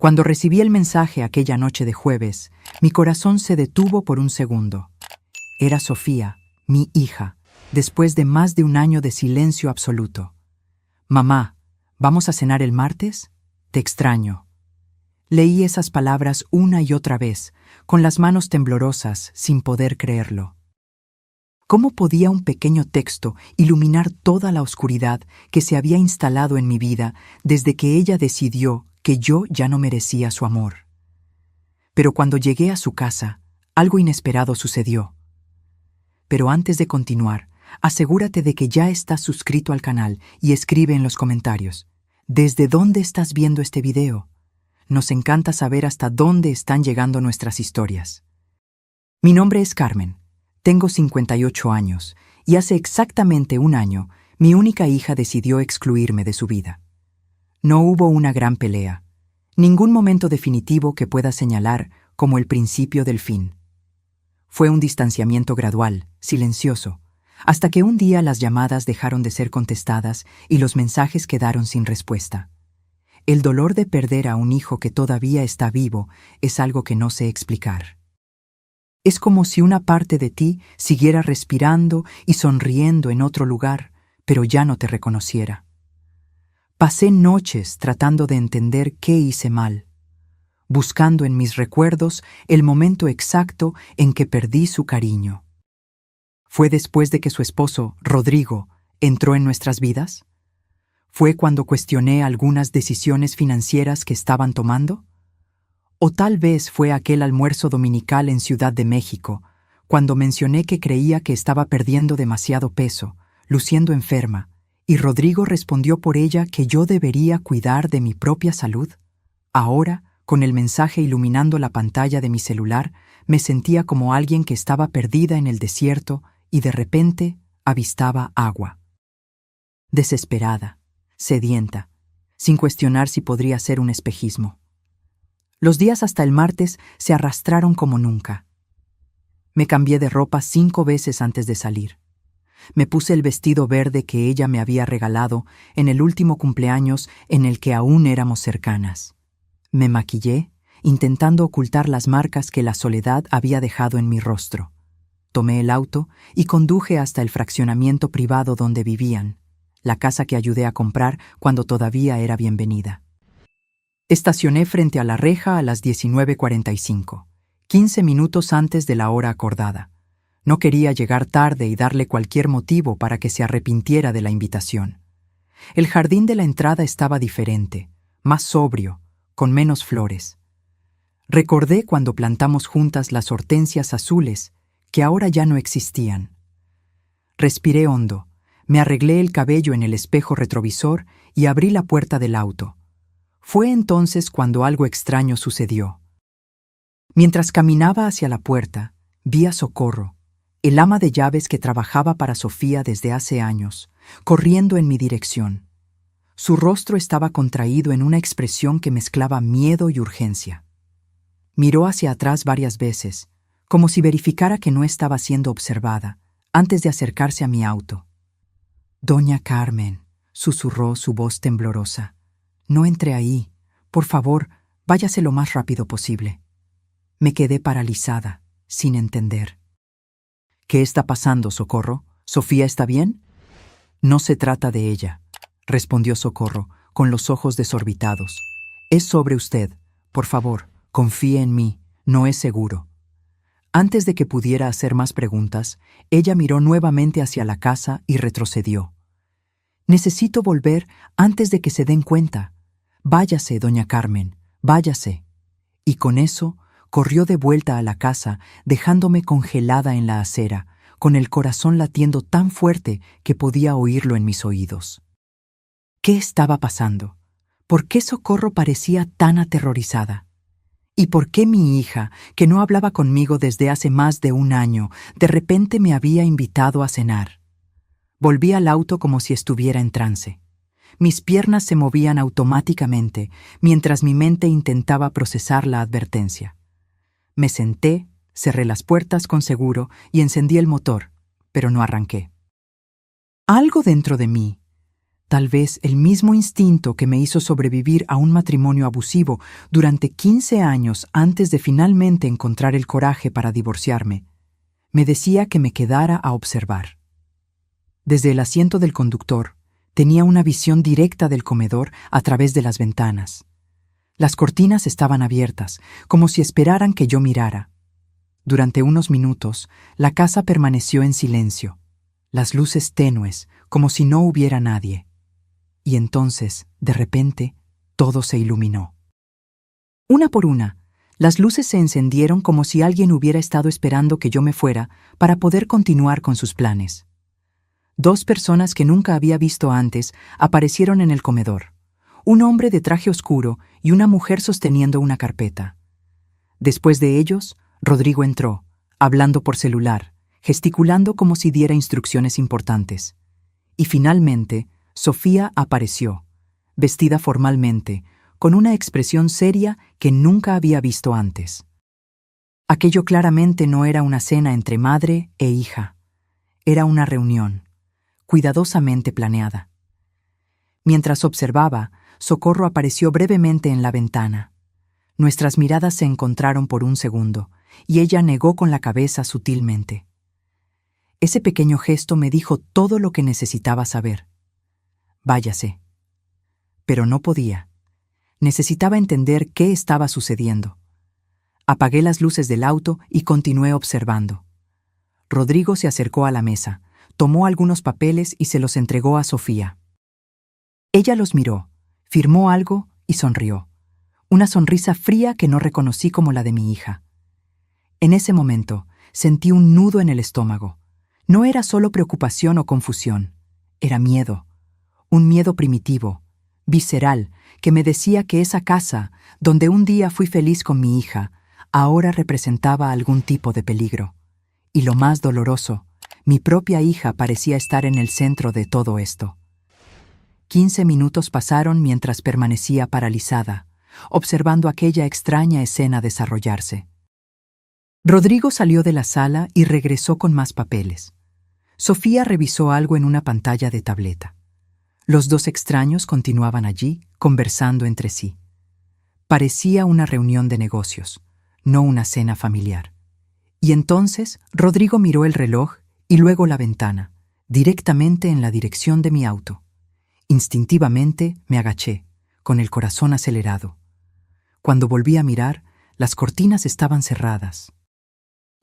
Cuando recibí el mensaje aquella noche de jueves, mi corazón se detuvo por un segundo. Era Sofía, mi hija, después de más de un año de silencio absoluto. «Mamá, ¿vamos a cenar el martes? Te extraño». Leí esas palabras una y otra vez, con las manos temblorosas, sin poder creerlo. ¿Cómo podía un pequeño texto iluminar toda la oscuridad que se había instalado en mi vida desde que ella decidió que yo ya no merecía su amor? Pero cuando llegué a su casa, algo inesperado sucedió. Pero antes de continuar, asegúrate de que ya estás suscrito al canal y escribe en los comentarios: ¿desde dónde estás viendo este video? Nos encanta saber hasta dónde están llegando nuestras historias. Mi nombre es Carmen, tengo 58 años y hace exactamente un año mi única hija decidió excluirme de su vida. No hubo una gran pelea, ningún momento definitivo que pueda señalar como el principio del fin. Fue un distanciamiento gradual, silencioso, hasta que un día las llamadas dejaron de ser contestadas y los mensajes quedaron sin respuesta. El dolor de perder a un hijo que todavía está vivo es algo que no sé explicar. Es como si una parte de ti siguiera respirando y sonriendo en otro lugar, pero ya no te reconociera. Pasé noches tratando de entender qué hice mal, buscando en mis recuerdos el momento exacto en que perdí su cariño. ¿Fue después de que su esposo, Rodrigo, entró en nuestras vidas? ¿Fue cuando cuestioné algunas decisiones financieras que estaban tomando? ¿O tal vez fue aquel almuerzo dominical en Ciudad de México, cuando mencioné que creía que estaba perdiendo demasiado peso, luciendo enferma, y Rodrigo respondió por ella que yo debería cuidar de mi propia salud? Ahora, con el mensaje iluminando la pantalla de mi celular, me sentía como alguien que estaba perdida en el desierto y de repente avistaba agua. Desesperada, sedienta, sin cuestionar si podría ser un espejismo. Los días hasta el martes se arrastraron como nunca. Me cambié de ropa 5 veces antes de salir. Me puse el vestido verde que ella me había regalado en el último cumpleaños en el que aún éramos cercanas. Me maquillé, intentando ocultar las marcas que la soledad había dejado en mi rostro. Tomé el auto y conduje hasta el fraccionamiento privado donde vivían, la casa que ayudé a comprar cuando todavía era bienvenida. Estacioné frente a la reja a las 19:45, 15 minutos antes de la hora acordada. No quería llegar tarde y darle cualquier motivo para que se arrepintiera de la invitación. El jardín de la entrada estaba diferente, más sobrio, con menos flores. Recordé cuando plantamos juntas las hortensias azules, que ahora ya no existían. Respiré hondo, me arreglé el cabello en el espejo retrovisor y abrí la puerta del auto. Fue entonces cuando algo extraño sucedió. Mientras caminaba hacia la puerta, vi a Socorro, el ama de llaves que trabajaba para Sofía desde hace años, corriendo en mi dirección. Su rostro estaba contraído en una expresión que mezclaba miedo y urgencia. Miró hacia atrás varias veces, como si verificara que no estaba siendo observada, antes de acercarse a mi auto. «Doña Carmen», susurró su voz temblorosa, «no entre ahí. Por favor, váyase lo más rápido posible». Me quedé paralizada, sin entender. «¿Qué está pasando, Socorro? ¿Sofía está bien?» «No se trata de ella», respondió Socorro, con los ojos desorbitados. «Es sobre usted. Por favor, confíe en mí. No es seguro». Antes de que pudiera hacer más preguntas, ella miró nuevamente hacia la casa y retrocedió. «Necesito volver antes de que se den cuenta. Váyase, doña Carmen, váyase». Y con eso corrió de vuelta a la casa, dejándome congelada en la acera, con el corazón latiendo tan fuerte que podía oírlo en mis oídos. ¿Qué estaba pasando? ¿Por qué Socorro parecía tan aterrorizada? ¿Y por qué mi hija, que no hablaba conmigo desde hace más de un año, de repente me había invitado a cenar? Volví al auto como si estuviera en trance. Mis piernas se movían automáticamente, mientras mi mente intentaba procesar la advertencia. Me senté, cerré las puertas con seguro y encendí el motor, pero no arranqué. Algo dentro de mí, Tal vez el mismo instinto que me hizo sobrevivir a un matrimonio abusivo durante 15 años antes de finalmente encontrar el coraje para divorciarme, me decía que me quedara a observar. Desde el asiento del conductor, tenía una visión directa del comedor a través de las ventanas. Las cortinas estaban abiertas, como si esperaran que yo mirara. Durante unos minutos, la casa permaneció en silencio, las luces tenues, como si no hubiera nadie. Y entonces, de repente, todo se iluminó. Una por una, las luces se encendieron como si alguien hubiera estado esperando que yo me fuera para poder continuar con sus planes. 2 personas que nunca había visto antes aparecieron en el comedor. Un hombre de traje oscuro y una mujer sosteniendo una carpeta. Después de ellos, Rodrigo entró, hablando por celular, gesticulando como si diera instrucciones importantes. Y finalmente, Sofía apareció, vestida formalmente, con una expresión seria que nunca había visto antes. Aquello claramente no era una cena entre madre e hija. Era una reunión, cuidadosamente planeada. Mientras observaba, Socorro apareció brevemente en la ventana. Nuestras miradas se encontraron por un segundo, y ella negó con la cabeza sutilmente. Ese pequeño gesto me dijo todo lo que necesitaba saber. Váyase. Pero no podía. Necesitaba entender qué estaba sucediendo. Apagué las luces del auto y continué observando. Rodrigo se acercó a la mesa, tomó algunos papeles y se los entregó a Sofía. Ella los miró, firmó algo y sonrió. Una sonrisa fría que no reconocí como la de mi hija. En ese momento, sentí un nudo en el estómago. No era solo preocupación o confusión, era miedo. Un miedo primitivo, visceral, que me decía que esa casa, donde un día fui feliz con mi hija, ahora representaba algún tipo de peligro. Y lo más doloroso, mi propia hija parecía estar en el centro de todo esto. 15 minutos pasaron mientras permanecía paralizada, observando aquella extraña escena desarrollarse. Rodrigo salió de la sala y regresó con más papeles. Sofía revisó algo en una pantalla de tableta. Los 2 extraños continuaban allí, conversando entre sí. Parecía una reunión de negocios, no una cena familiar. Y entonces Rodrigo miró el reloj y luego la ventana, directamente en la dirección de mi auto. Instintivamente me agaché, con el corazón acelerado. Cuando volví a mirar, las cortinas estaban cerradas.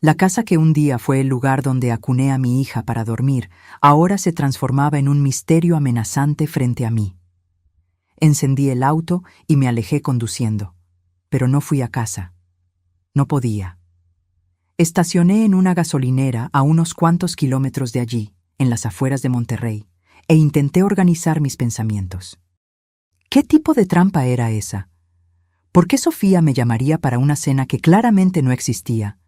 La casa que un día fue el lugar donde acuné a mi hija para dormir, ahora se transformaba en un misterio amenazante frente a mí. Encendí el auto y me alejé conduciendo, pero no fui a casa. No podía. Estacioné en una gasolinera a unos cuantos kilómetros de allí, en las afueras de Monterrey, e intenté organizar mis pensamientos. ¿Qué tipo de trampa era esa? ¿Por qué Sofía me llamaría para una cena que claramente no existía?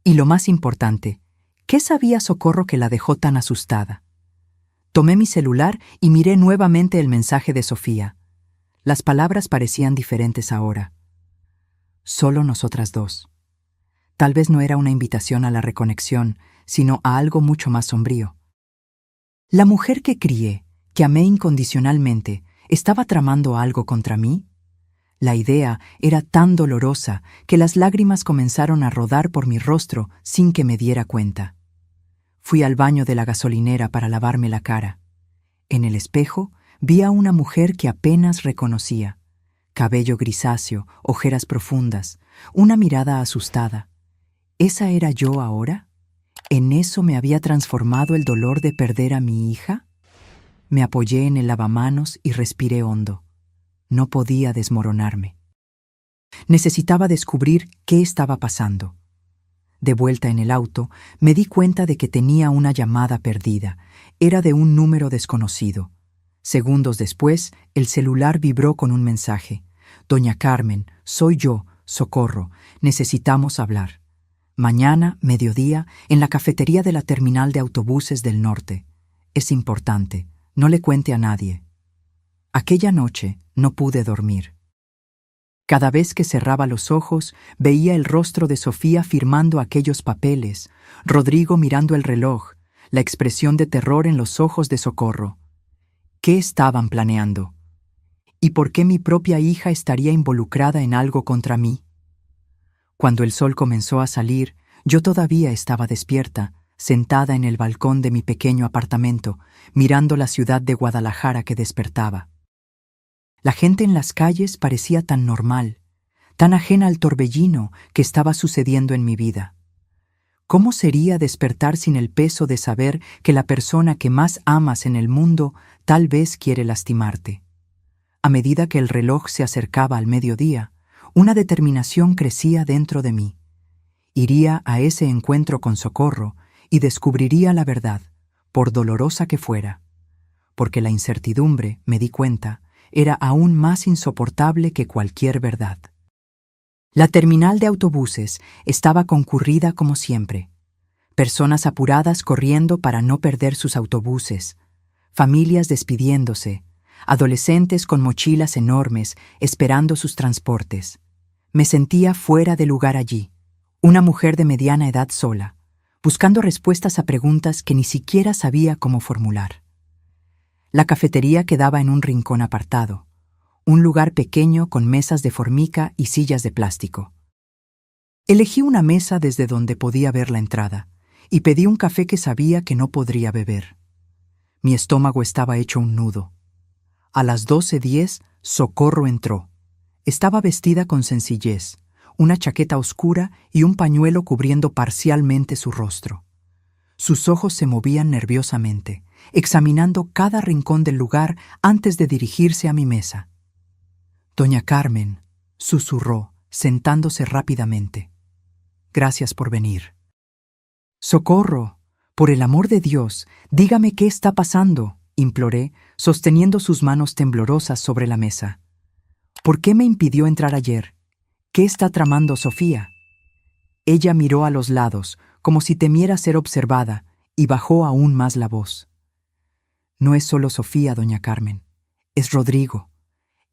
Y lo más importante, ¿qué sabía Socorro que la dejó tan asustada? Tomé mi celular y miré nuevamente el mensaje de Sofía. Las palabras parecían diferentes ahora. Solo nosotras 2. Tal vez no era una invitación a la reconexión, sino a algo mucho más sombrío. ¿La mujer que crié, que amé incondicionalmente, estaba tramando algo contra mí? La idea era tan dolorosa que las lágrimas comenzaron a rodar por mi rostro sin que me diera cuenta. Fui al baño de la gasolinera para lavarme la cara. En el espejo vi a una mujer que apenas reconocía. Cabello grisáceo, ojeras profundas, una mirada asustada. ¿Esa era yo ahora? ¿En eso me había transformado el dolor de perder a mi hija? Me apoyé en el lavamanos y respiré hondo. No podía desmoronarme. Necesitaba descubrir qué estaba pasando. De vuelta en el auto, me di cuenta de que tenía una llamada perdida. Era de un número desconocido. Segundos después, el celular vibró con un mensaje. «Doña Carmen, soy yo, Socorro. Necesitamos hablar. Mañana, mediodía, en la cafetería de la terminal de autobuses del norte. Es importante. No le cuente a nadie». Aquella noche no pude dormir. Cada vez que cerraba los ojos, veía el rostro de Sofía firmando aquellos papeles, Rodrigo mirando el reloj, la expresión de terror en los ojos de Socorro. ¿Qué estaban planeando? ¿Y por qué mi propia hija estaría involucrada en algo contra mí? Cuando el sol comenzó a salir, yo todavía estaba despierta, sentada en el balcón de mi pequeño apartamento, mirando la ciudad de Guadalajara que despertaba. La gente en las calles parecía tan normal, tan ajena al torbellino que estaba sucediendo en mi vida. ¿Cómo sería despertar sin el peso de saber que la persona que más amas en el mundo tal vez quiere lastimarte? A medida que el reloj se acercaba al mediodía, una determinación crecía dentro de mí. Iría a ese encuentro con Socorro y descubriría la verdad, por dolorosa que fuera, porque la incertidumbre, me di cuenta, era aún más insoportable que cualquier verdad. La terminal de autobuses estaba concurrida como siempre. Personas apuradas corriendo para no perder sus autobuses, familias despidiéndose, adolescentes con mochilas enormes esperando sus transportes. Me sentía fuera de lugar allí, una mujer de mediana edad sola, buscando respuestas a preguntas que ni siquiera sabía cómo formular. La cafetería quedaba en un rincón apartado, un lugar pequeño con mesas de formica y sillas de plástico. Elegí una mesa desde donde podía ver la entrada y pedí un café que sabía que no podría beber. Mi estómago estaba hecho un nudo. A las 12:10, Socorro entró. Estaba vestida con sencillez, una chaqueta oscura y un pañuelo cubriendo parcialmente su rostro. Sus ojos se movían nerviosamente, examinando cada rincón del lugar antes de dirigirse a mi mesa. «Doña Carmen», susurró, sentándose rápidamente. «Gracias por venir». «Socorro, por el amor de Dios, dígame qué está pasando», imploré, sosteniendo sus manos temblorosas sobre la mesa. «¿Por qué me impidió entrar ayer? ¿Qué está tramando Sofía?» Ella miró a los lados, como si temiera ser observada, y bajó aún más la voz. «No es solo Sofía, doña Carmen. Es Rodrigo.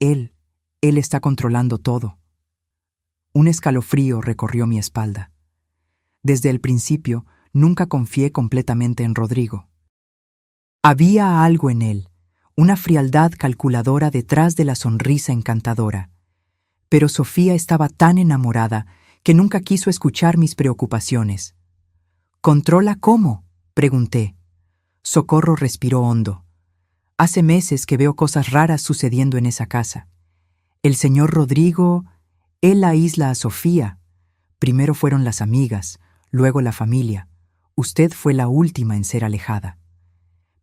Él está controlando todo». Un escalofrío recorrió mi espalda. Desde el principio, nunca confié completamente en Rodrigo. Había algo en él, una frialdad calculadora detrás de la sonrisa encantadora. Pero Sofía estaba tan enamorada que nunca quiso escuchar mis preocupaciones. «¿Controla cómo?», pregunté. Socorro respiró hondo. «Hace meses que veo cosas raras sucediendo en esa casa. El señor Rodrigo, él aísla a Sofía. Primero fueron las amigas, luego la familia. Usted fue la última en ser alejada».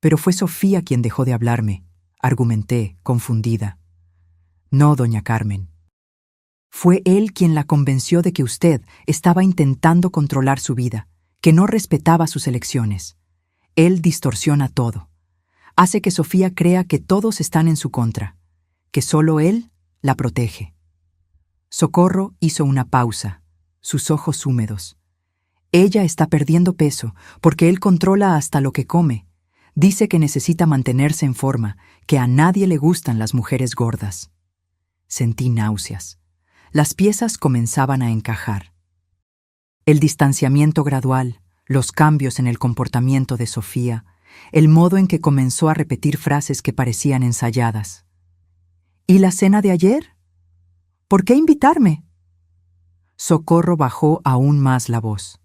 «Pero fue Sofía quien dejó de hablarme», argumenté, confundida. «No, doña Carmen. Fue él quien la convenció de que usted estaba intentando controlar su vida, que no respetaba sus elecciones. Él distorsiona todo. Hace que Sofía crea que todos están en su contra, que solo él la protege». Socorro hizo una pausa, sus ojos húmedos. «Ella está perdiendo peso porque él controla hasta lo que come. Dice que necesita mantenerse en forma, que a nadie le gustan las mujeres gordas». Sentí náuseas. Las piezas comenzaban a encajar. El distanciamiento gradual, los cambios en el comportamiento de Sofía, el modo en que comenzó a repetir frases que parecían ensayadas. «¿Y la cena de ayer? ¿Por qué invitarme?». Socorro bajó aún más la voz.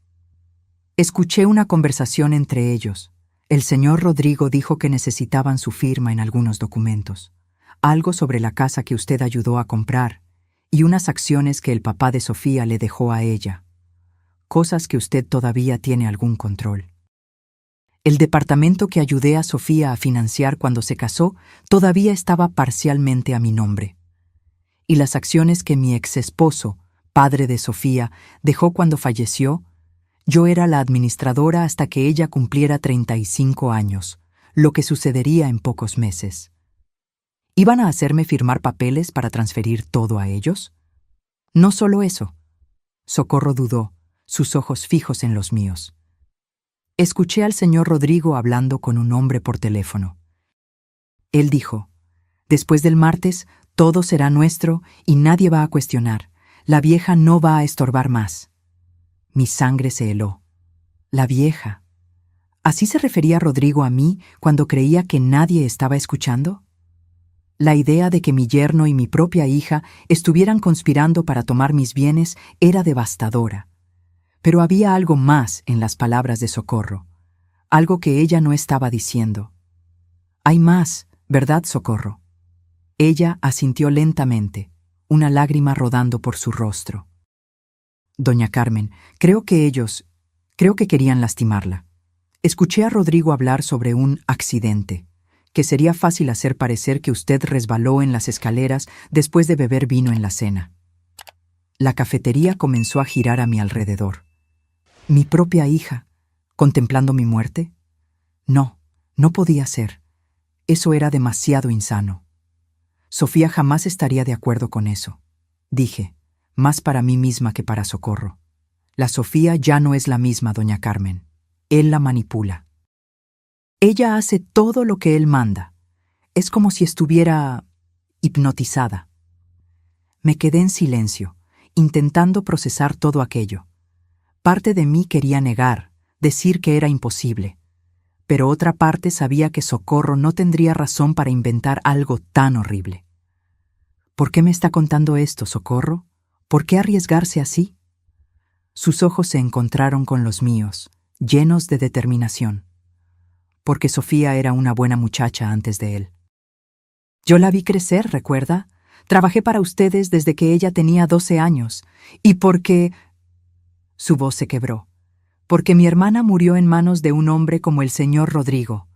Escuché una conversación entre ellos. El señor Rodrigo dijo que necesitaban su firma en algunos documentos, algo sobre la casa que usted ayudó a comprar y unas acciones que el papá de Sofía le dejó a ella, cosas que usted todavía tiene algún control. El departamento que ayudé a Sofía a financiar cuando se casó todavía estaba parcialmente a mi nombre. Y las acciones que mi exesposo, padre de Sofía, dejó cuando falleció, yo era la administradora hasta que ella cumpliera 35 años, lo que sucedería en pocos meses. ¿Iban a hacerme firmar papeles para transferir todo a ellos? No solo eso. Socorro dudó, sus ojos fijos en los míos. Escuché al señor Rodrigo hablando con un hombre por teléfono. Él dijo: «Después del martes, todo será nuestro y nadie va a cuestionar. La vieja no va a estorbar más». Mi sangre se heló. La vieja. ¿Así se refería Rodrigo a mí cuando creía que nadie estaba escuchando? La idea de que mi yerno y mi propia hija estuvieran conspirando para tomar mis bienes era devastadora. Pero había algo más en las palabras de Socorro, algo que ella no estaba diciendo. Hay más, ¿verdad, Socorro? Ella asintió lentamente, una lágrima rodando por su rostro. Doña Carmen, creo que querían lastimarla. Escuché a Rodrigo hablar sobre un accidente, que sería fácil hacer parecer que usted resbaló en las escaleras después de beber vino en la cena. La cafetería comenzó a girar a mi alrededor. ¿Mi propia hija, contemplando mi muerte? No, no podía ser. Eso era demasiado insano. Sofía jamás estaría de acuerdo con eso. Dije, más para mí misma que para Socorro. La Sofía ya no es la misma, doña Carmen. Él la manipula. Ella hace todo lo que él manda. Es como si estuviera hipnotizada. Me quedé en silencio, intentando procesar todo aquello. Parte de mí quería negar, decir que era imposible, pero otra parte sabía que Socorro no tendría razón para inventar algo tan horrible. ¿Por qué me está contando esto, Socorro? ¿Por qué arriesgarse así? Sus ojos se encontraron con los míos, llenos de determinación. Porque Sofía era una buena muchacha antes de él. Yo la vi crecer, ¿recuerda? Trabajé para ustedes desde que ella tenía 12 años. Y porque... Su voz se quebró. Porque mi hermana murió en manos de un hombre como el señor Rodrigo.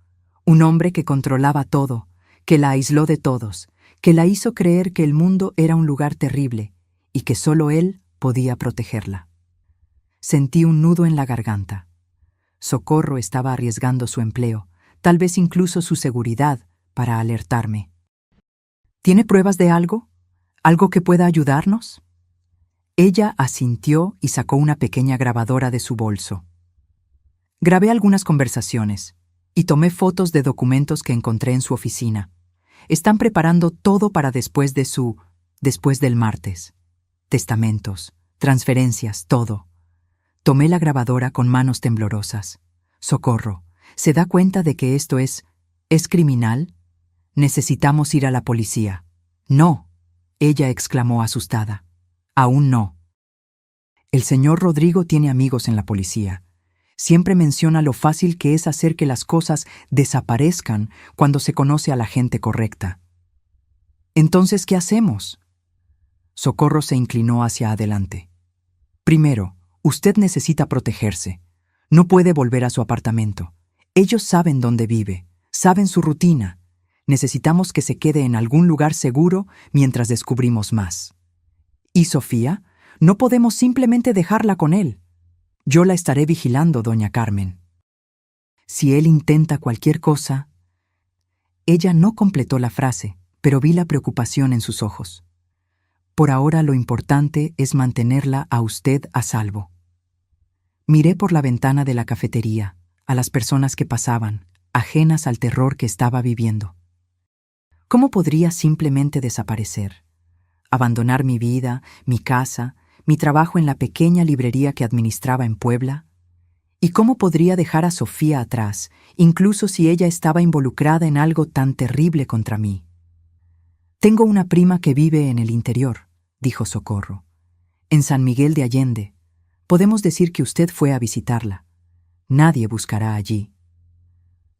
Un hombre que controlaba todo, que la aisló de todos, que la hizo creer que el mundo era un lugar terrible y que solo él podía protegerla. Sentí un nudo en la garganta. Socorro estaba arriesgando su empleo, tal vez incluso su seguridad, para alertarme. ¿Tiene pruebas de algo? ¿Algo que pueda ayudarnos? Ella asintió y sacó una pequeña grabadora de su bolso. Grabé algunas conversaciones y tomé fotos de documentos que encontré en su oficina. Están preparando todo para después del martes. Testamentos, transferencias, todo. Tomé la grabadora con manos temblorosas. Socorro, ¿se da cuenta de que esto es criminal? Necesitamos ir a la policía. No, ella exclamó asustada. Aún no. El señor Rodrigo tiene amigos en la policía. Siempre menciona lo fácil que es hacer que las cosas desaparezcan cuando se conoce a la gente correcta. Entonces, ¿qué hacemos? Socorro se inclinó hacia adelante. Primero, usted necesita protegerse. No puede volver a su apartamento. Ellos saben dónde vive, saben su rutina. Necesitamos que se quede en algún lugar seguro mientras descubrimos más. ¿Y Sofía? No podemos simplemente dejarla con él. Yo la estaré vigilando, doña Carmen. Si él intenta cualquier cosa... Ella no completó la frase, pero vi la preocupación en sus ojos. Por ahora lo importante es mantenerla a usted a salvo. Miré por la ventana de la cafetería, a las personas que pasaban, ajenas al terror que estaba viviendo. ¿Cómo podría simplemente desaparecer? Abandonar mi vida, mi casa, mi trabajo en la pequeña librería que administraba en Puebla. ¿Y cómo podría dejar a Sofía atrás, incluso si ella estaba involucrada en algo tan terrible contra mí? Tengo una prima que vive en el interior, dijo Socorro. En San Miguel de Allende. Podemos decir que usted fue a visitarla. Nadie buscará allí.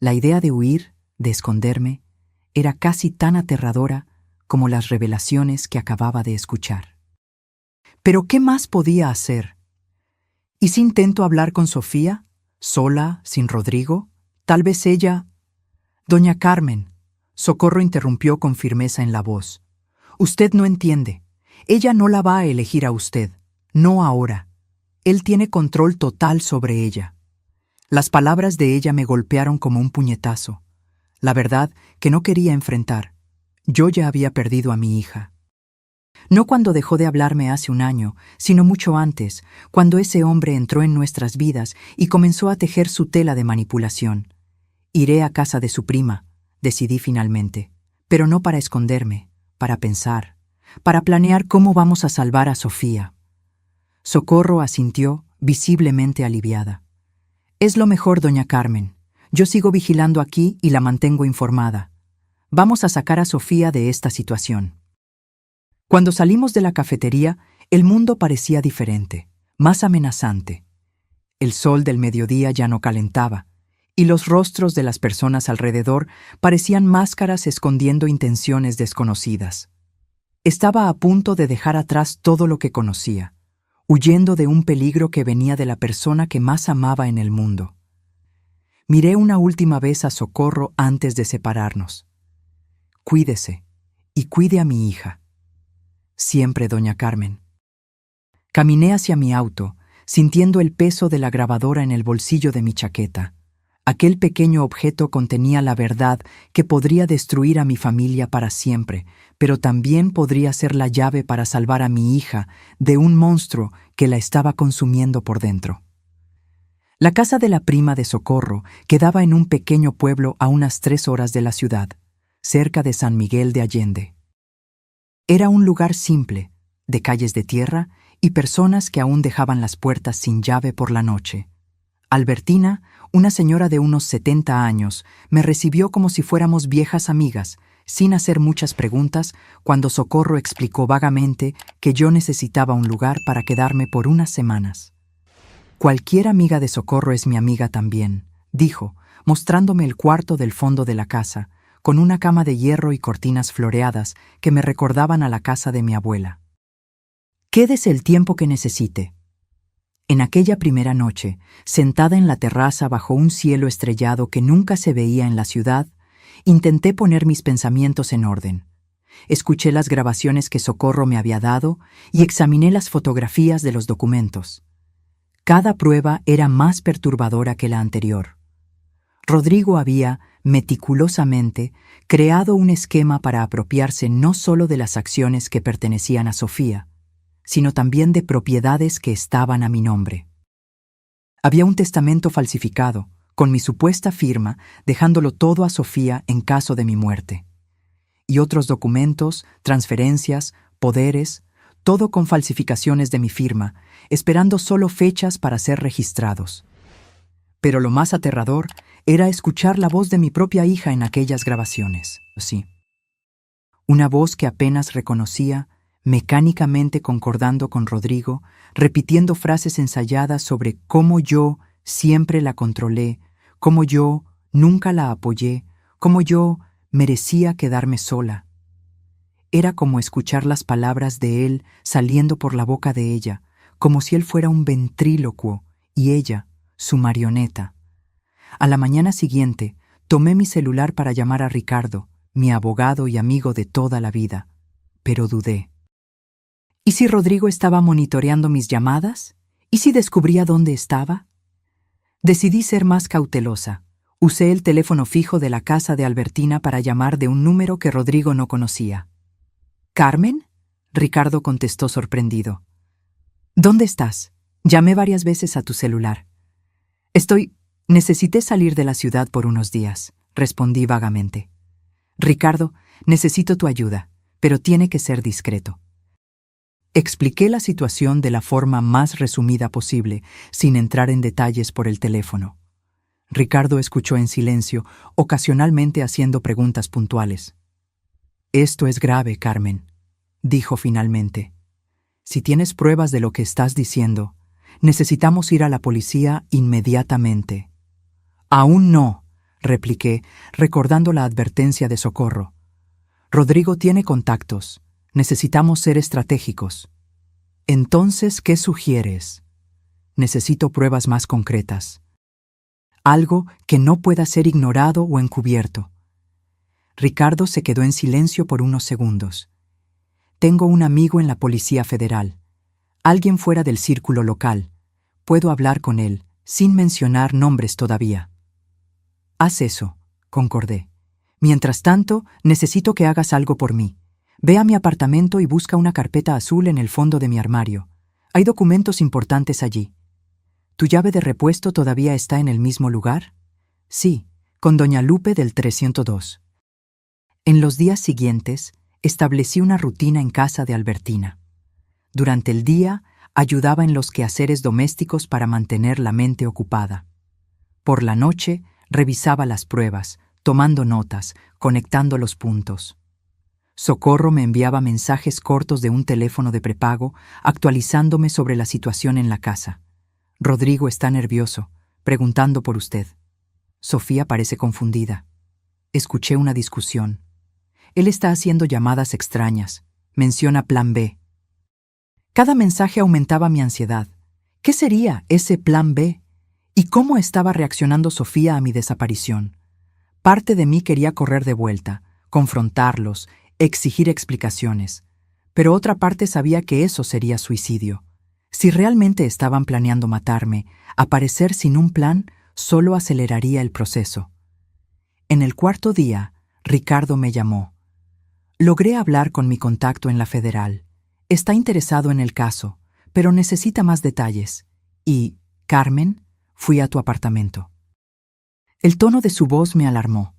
La idea de huir, de esconderme, era casi tan aterradora como las revelaciones que acababa de escuchar. ¿Pero qué más podía hacer? ¿Y si intento hablar con Sofía? ¿Sola, sin Rodrigo? Tal vez ella... Doña Carmen, Socorro interrumpió con firmeza en la voz. Usted no entiende. Ella no la va a elegir a usted. No ahora. Él tiene control total sobre ella. Las palabras de ella me golpearon como un puñetazo. La verdad que no quería enfrentar. Yo ya había perdido a mi hija. No cuando dejó de hablarme hace un año, sino mucho antes, cuando ese hombre entró en nuestras vidas y comenzó a tejer su tela de manipulación. Iré a casa de su prima, decidí finalmente, pero no para esconderme, para pensar, para planear cómo vamos a salvar a Sofía. Socorro asintió, visiblemente aliviada. Es lo mejor, doña Carmen. Yo sigo vigilando aquí y la mantengo informada. Vamos a sacar a Sofía de esta situación. Cuando salimos de la cafetería, el mundo parecía diferente, más amenazante. El sol del mediodía ya no calentaba, y los rostros de las personas alrededor parecían máscaras escondiendo intenciones desconocidas. Estaba a punto de dejar atrás todo lo que conocía, huyendo de un peligro que venía de la persona que más amaba en el mundo. Miré una última vez a Socorro antes de separarnos. Cuídese, y cuide a mi hija. Siempre, doña Carmen. Caminé hacia mi auto, sintiendo el peso de la grabadora en el bolsillo de mi chaqueta. Aquel pequeño objeto contenía la verdad que podría destruir a mi familia para siempre, pero también podría ser la llave para salvar a mi hija de un monstruo que la estaba consumiendo por dentro. La casa de la prima de Socorro quedaba en un pequeño pueblo a unas 3 horas de la ciudad, cerca de San Miguel de Allende. Era un lugar simple, de calles de tierra y personas que aún dejaban las puertas sin llave por la noche. Albertina, una señora de unos 70 años, me recibió como si fuéramos viejas amigas, sin hacer muchas preguntas, cuando Socorro explicó vagamente que yo necesitaba un lugar para quedarme por unas semanas. Cualquier amiga de Socorro es mi amiga también, dijo, mostrándome el cuarto del fondo de la casa, con una cama de hierro y cortinas floreadas que me recordaban a la casa de mi abuela. Quédese el tiempo que necesite. En aquella primera noche, sentada en la terraza bajo un cielo estrellado que nunca se veía en la ciudad, intenté poner mis pensamientos en orden. Escuché las grabaciones que Socorro me había dado y examiné las fotografías de los documentos. Cada prueba era más perturbadora que la anterior. Rodrigo había, meticulosamente, creado un esquema para apropiarse no solo de las acciones que pertenecían a Sofía, sino también de propiedades que estaban a mi nombre. Había un testamento falsificado, con mi supuesta firma, dejándolo todo a Sofía en caso de mi muerte. Y otros documentos, transferencias, poderes, todo con falsificaciones de mi firma, esperando solo fechas para ser registrados. Pero lo más aterrador era escuchar la voz de mi propia hija en aquellas grabaciones. Sí. Una voz que apenas reconocía, mecánicamente concordando con Rodrigo, repitiendo frases ensayadas sobre cómo yo siempre la controlé, cómo yo nunca la apoyé, cómo yo merecía quedarme sola. Era como escuchar las palabras de él saliendo por la boca de ella, como si él fuera un ventrílocuo y ella, su marioneta. A la mañana siguiente, tomé mi celular para llamar a Ricardo, mi abogado y amigo de toda la vida, pero dudé. ¿Y si Rodrigo estaba monitoreando mis llamadas? ¿Y si descubría dónde estaba? Decidí ser más cautelosa. Usé el teléfono fijo de la casa de Albertina para llamar de un número que Rodrigo no conocía. ¿Carmen? Ricardo contestó sorprendido. ¿Dónde estás? Llamé varias veces a tu celular. Necesité salir de la ciudad por unos días, respondí vagamente. Ricardo, necesito tu ayuda, pero tiene que ser discreto. Expliqué la situación de la forma más resumida posible, sin entrar en detalles por el teléfono. Ricardo escuchó en silencio, ocasionalmente haciendo preguntas puntuales. «Esto es grave, Carmen», dijo finalmente. «Si tienes pruebas de lo que estás diciendo, necesitamos ir a la policía inmediatamente». «Aún no», repliqué, recordando la advertencia de Socorro. «Rodrigo tiene contactos. Necesitamos ser estratégicos». «Entonces, ¿qué sugieres?» «Necesito pruebas más concretas. Algo que no pueda ser ignorado o encubierto». Ricardo se quedó en silencio por unos segundos. «Tengo un amigo en la Policía Federal. Alguien fuera del círculo local. Puedo hablar con él, sin mencionar nombres todavía». «Haz eso», concordé. «Mientras tanto, necesito que hagas algo por mí. Ve a mi apartamento y busca una carpeta azul en el fondo de mi armario. Hay documentos importantes allí». «¿Tu llave de repuesto todavía está en el mismo lugar?» «Sí, con doña Lupe del 302». En los días siguientes, establecí una rutina en casa de Albertina. Durante el día, ayudaba en los quehaceres domésticos para mantener la mente ocupada. Por la noche, Revisaba las pruebas, tomando notas, conectando los puntos. Socorro me enviaba mensajes cortos de un teléfono de prepago, actualizándome sobre la situación en la casa. Rodrigo está nervioso, preguntando por usted. Sofía parece confundida. Escuché una discusión. Él está haciendo llamadas extrañas. Menciona plan B. Cada mensaje aumentaba mi ansiedad. ¿Qué sería ese plan B? ¿Y cómo estaba reaccionando Sofía a mi desaparición? Parte de mí quería correr de vuelta, confrontarlos, exigir explicaciones. Pero otra parte sabía que eso sería suicidio. Si realmente estaban planeando matarme, aparecer sin un plan solo aceleraría el proceso. En el cuarto día, Ricardo me llamó. Logré hablar con mi contacto en la Federal. Está interesado en el caso, pero necesita más detalles. Y, Carmen, fui a tu apartamento. El tono de su voz me alarmó.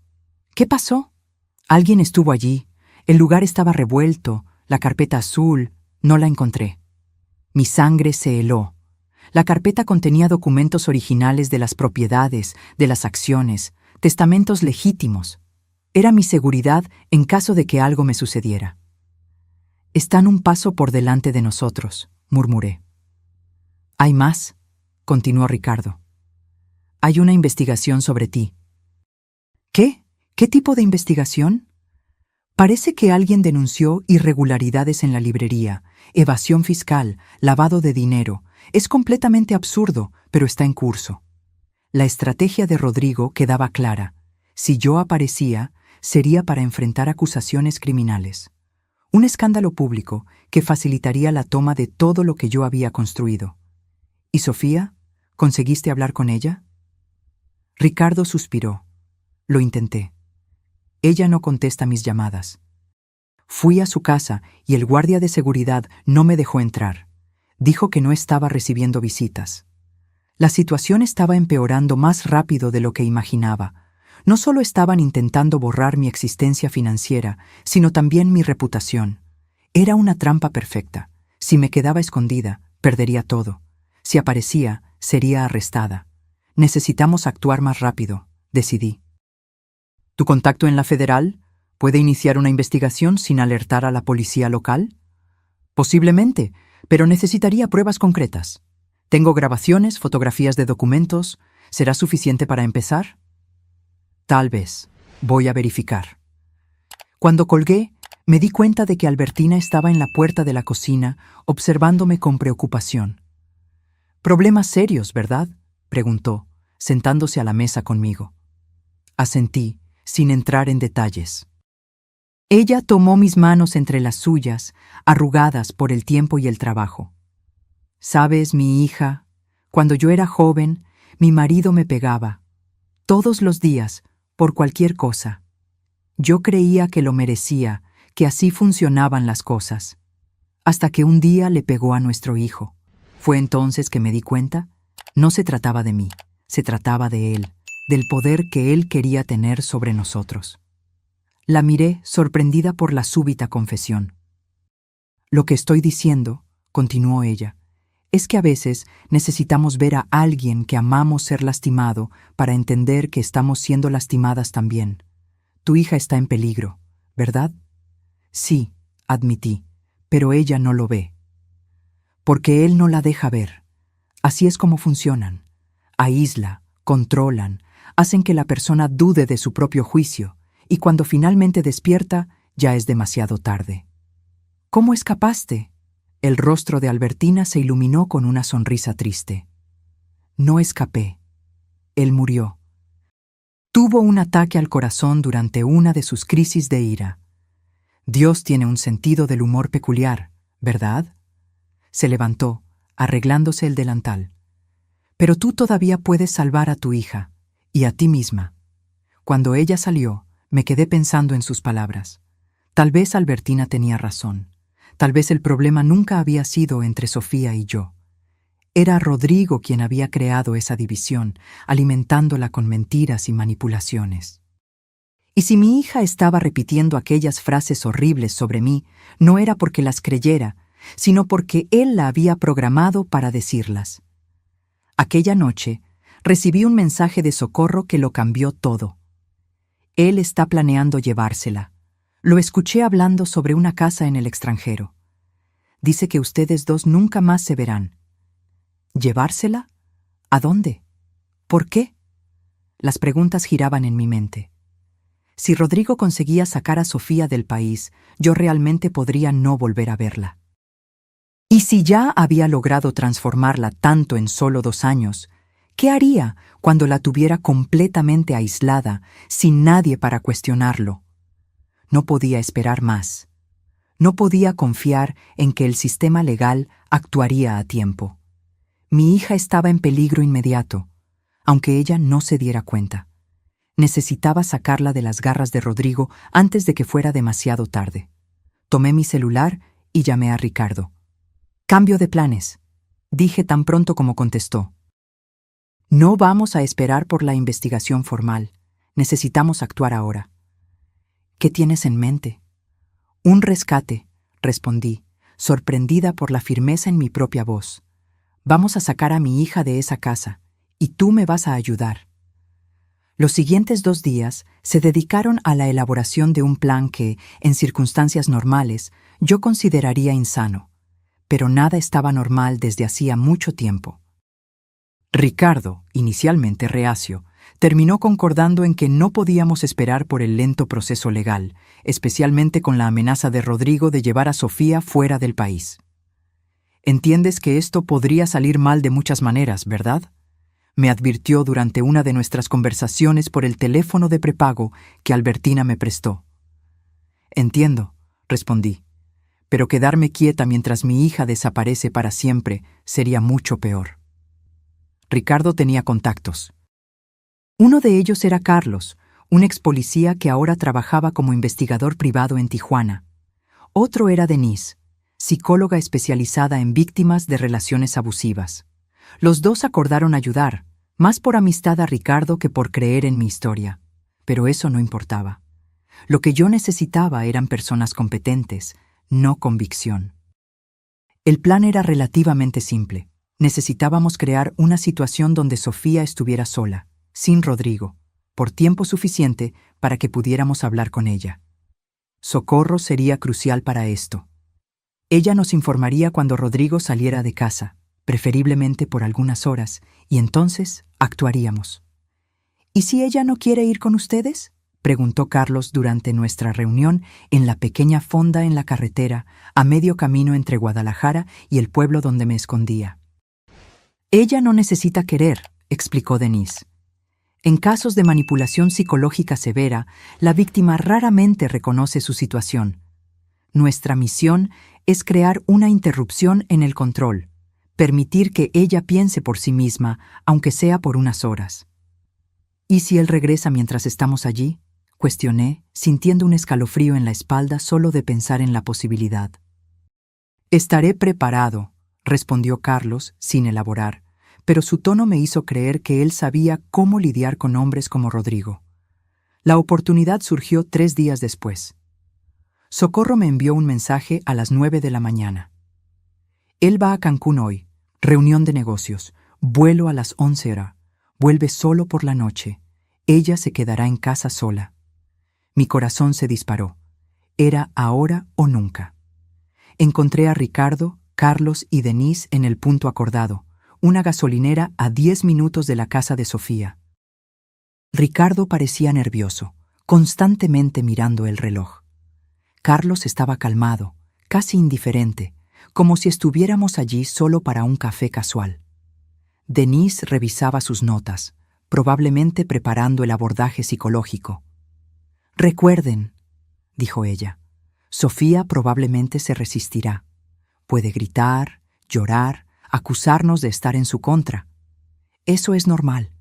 ¿Qué pasó? Alguien estuvo allí. El lugar estaba revuelto, la carpeta azul, no la encontré. Mi sangre se heló. La carpeta contenía documentos originales de las propiedades, de las acciones, testamentos legítimos. Era mi seguridad en caso de que algo me sucediera. Están un paso por delante de nosotros, murmuré. ¿Hay más?, continuó Ricardo. Hay una investigación sobre ti. ¿Qué? ¿Qué tipo de investigación? Parece que alguien denunció irregularidades en la librería, evasión fiscal, lavado de dinero. Es completamente absurdo, pero está en curso. La estrategia de Rodrigo quedaba clara. Si yo aparecía, sería para enfrentar acusaciones criminales. Un escándalo público que facilitaría la toma de todo lo que yo había construido. ¿Y Sofía? ¿Conseguiste hablar con ella? Ricardo suspiró. Lo intenté. Ella no contesta mis llamadas. Fui a su casa y el guardia de seguridad no me dejó entrar. Dijo que no estaba recibiendo visitas. La situación estaba empeorando más rápido de lo que imaginaba. No solo estaban intentando borrar mi existencia financiera, sino también mi reputación. Era una trampa perfecta. Si me quedaba escondida, perdería todo. Si aparecía, sería arrestada. Necesitamos actuar más rápido, decidí. ¿Tu contacto en la Federal puede iniciar una investigación sin alertar a la policía local? Posiblemente, pero necesitaría pruebas concretas. Tengo grabaciones, fotografías de documentos. ¿Será suficiente para empezar? Tal vez. Voy a verificar. Cuando colgué, me di cuenta de que Albertina estaba en la puerta de la cocina, observándome con preocupación. «Problemas serios, ¿verdad?», preguntó, sentándose a la mesa conmigo. Asentí, sin entrar en detalles. Ella tomó mis manos entre las suyas, arrugadas por el tiempo y el trabajo. «Sabes, mi hija, cuando yo era joven, mi marido me pegaba. Todos los días, por cualquier cosa. Yo creía que lo merecía, que así funcionaban las cosas. Hasta que un día le pegó a nuestro hijo. Fue entonces que me di cuenta, no se trataba de mí, se trataba de él, del poder que él quería tener sobre nosotros». La miré, sorprendida por la súbita confesión. «Lo que estoy diciendo», continuó ella, «es que a veces necesitamos ver a alguien que amamos ser lastimado para entender que estamos siendo lastimadas también. Tu hija está en peligro, ¿verdad?» «Sí», admití, «pero ella no lo ve». «Porque él no la deja ver. Así es como funcionan. Aísla, controlan, hacen que la persona dude de su propio juicio, y cuando finalmente despierta, ya es demasiado tarde». «¿Cómo escapaste?». El rostro de Albertina se iluminó con una sonrisa triste. «No escapé. Él murió. Tuvo un ataque al corazón durante una de sus crisis de ira. Dios tiene un sentido del humor peculiar, ¿verdad?». Se levantó, arreglándose el delantal. «Pero tú todavía puedes salvar a tu hija, y a ti misma». Cuando ella salió, me quedé pensando en sus palabras. Tal vez Albertina tenía razón. Tal vez el problema nunca había sido entre Sofía y yo. Era Rodrigo quien había creado esa división, alimentándola con mentiras y manipulaciones. Y si mi hija estaba repitiendo aquellas frases horribles sobre mí, no era porque las creyera, sino porque él la había programado para decirlas. Aquella noche, recibí un mensaje de Socorro que lo cambió todo. Él está planeando llevársela. Lo escuché hablando sobre una casa en el extranjero. Dice que ustedes dos nunca más se verán. ¿Llevársela? ¿A dónde? ¿Por qué? Las preguntas giraban en mi mente. Si Rodrigo conseguía sacar a Sofía del país, yo realmente podría no volver a verla. Y si ya había logrado transformarla tanto en solo 2 años, ¿qué haría cuando la tuviera completamente aislada, sin nadie para cuestionarlo? No podía esperar más. No podía confiar en que el sistema legal actuaría a tiempo. Mi hija estaba en peligro inmediato, aunque ella no se diera cuenta. Necesitaba sacarla de las garras de Rodrigo antes de que fuera demasiado tarde. Tomé mi celular y llamé a Ricardo. «Cambio de planes», dije tan pronto como contestó. «No vamos a esperar por la investigación formal. Necesitamos actuar ahora». «¿Qué tienes en mente?» «Un rescate», respondí, sorprendida por la firmeza en mi propia voz. «Vamos a sacar a mi hija de esa casa, y tú me vas a ayudar». Los siguientes 2 días se dedicaron a la elaboración de un plan que, en circunstancias normales, yo consideraría insano. Pero nada estaba normal desde hacía mucho tiempo. Ricardo, inicialmente reacio, terminó concordando en que no podíamos esperar por el lento proceso legal, especialmente con la amenaza de Rodrigo de llevar a Sofía fuera del país. «Entiendes que esto podría salir mal de muchas maneras, ¿verdad?», me advirtió durante una de nuestras conversaciones por el teléfono de prepago que Albertina me prestó. «Entiendo», respondí, «pero quedarme quieta mientras mi hija desaparece para siempre sería mucho peor». Ricardo tenía contactos. Uno de ellos era Carlos, un ex policía que ahora trabajaba como investigador privado en Tijuana. Otro era Denise, psicóloga especializada en víctimas de relaciones abusivas. Los dos acordaron ayudar, más por amistad a Ricardo que por creer en mi historia. Pero eso no importaba. Lo que yo necesitaba eran personas competentes, no convicción. El plan era relativamente simple. Necesitábamos crear una situación donde Sofía estuviera sola, sin Rodrigo, por tiempo suficiente para que pudiéramos hablar con ella. Socorro sería crucial para esto. Ella nos informaría cuando Rodrigo saliera de casa, preferiblemente por algunas horas, y entonces actuaríamos. «¿Y si ella no quiere ir con ustedes?», preguntó Carlos durante nuestra reunión en la pequeña fonda en la carretera, a medio camino entre Guadalajara y el pueblo donde me escondía. «Ella no necesita querer», explicó Denise. «En casos de manipulación psicológica severa, la víctima raramente reconoce su situación. Nuestra misión es crear una interrupción en el control, permitir que ella piense por sí misma, aunque sea por unas horas». «¿Y si él regresa mientras estamos allí?», cuestioné, sintiendo un escalofrío en la espalda solo de pensar en la posibilidad. «Estaré preparado», respondió Carlos, sin elaborar, pero su tono me hizo creer que él sabía cómo lidiar con hombres como Rodrigo. La oportunidad surgió 3 días después. Socorro me envió un mensaje a las 9 de la mañana. «Él va a Cancún hoy. Reunión de negocios. Vuelo a las 11 horas. Vuelve solo por la noche. Ella se quedará en casa sola». Mi corazón se disparó. Era ahora o nunca. Encontré a Ricardo, Carlos y Denise en el punto acordado, una gasolinera a 10 minutos de la casa de Sofía. Ricardo parecía nervioso, constantemente mirando el reloj. Carlos estaba calmado, casi indiferente, como si estuviéramos allí solo para un café casual. Denise revisaba sus notas, probablemente preparando el abordaje psicológico. «Recuerden», dijo ella, «Sofía probablemente se resistirá. Puede gritar, llorar, acusarnos de estar en su contra. Eso es normal.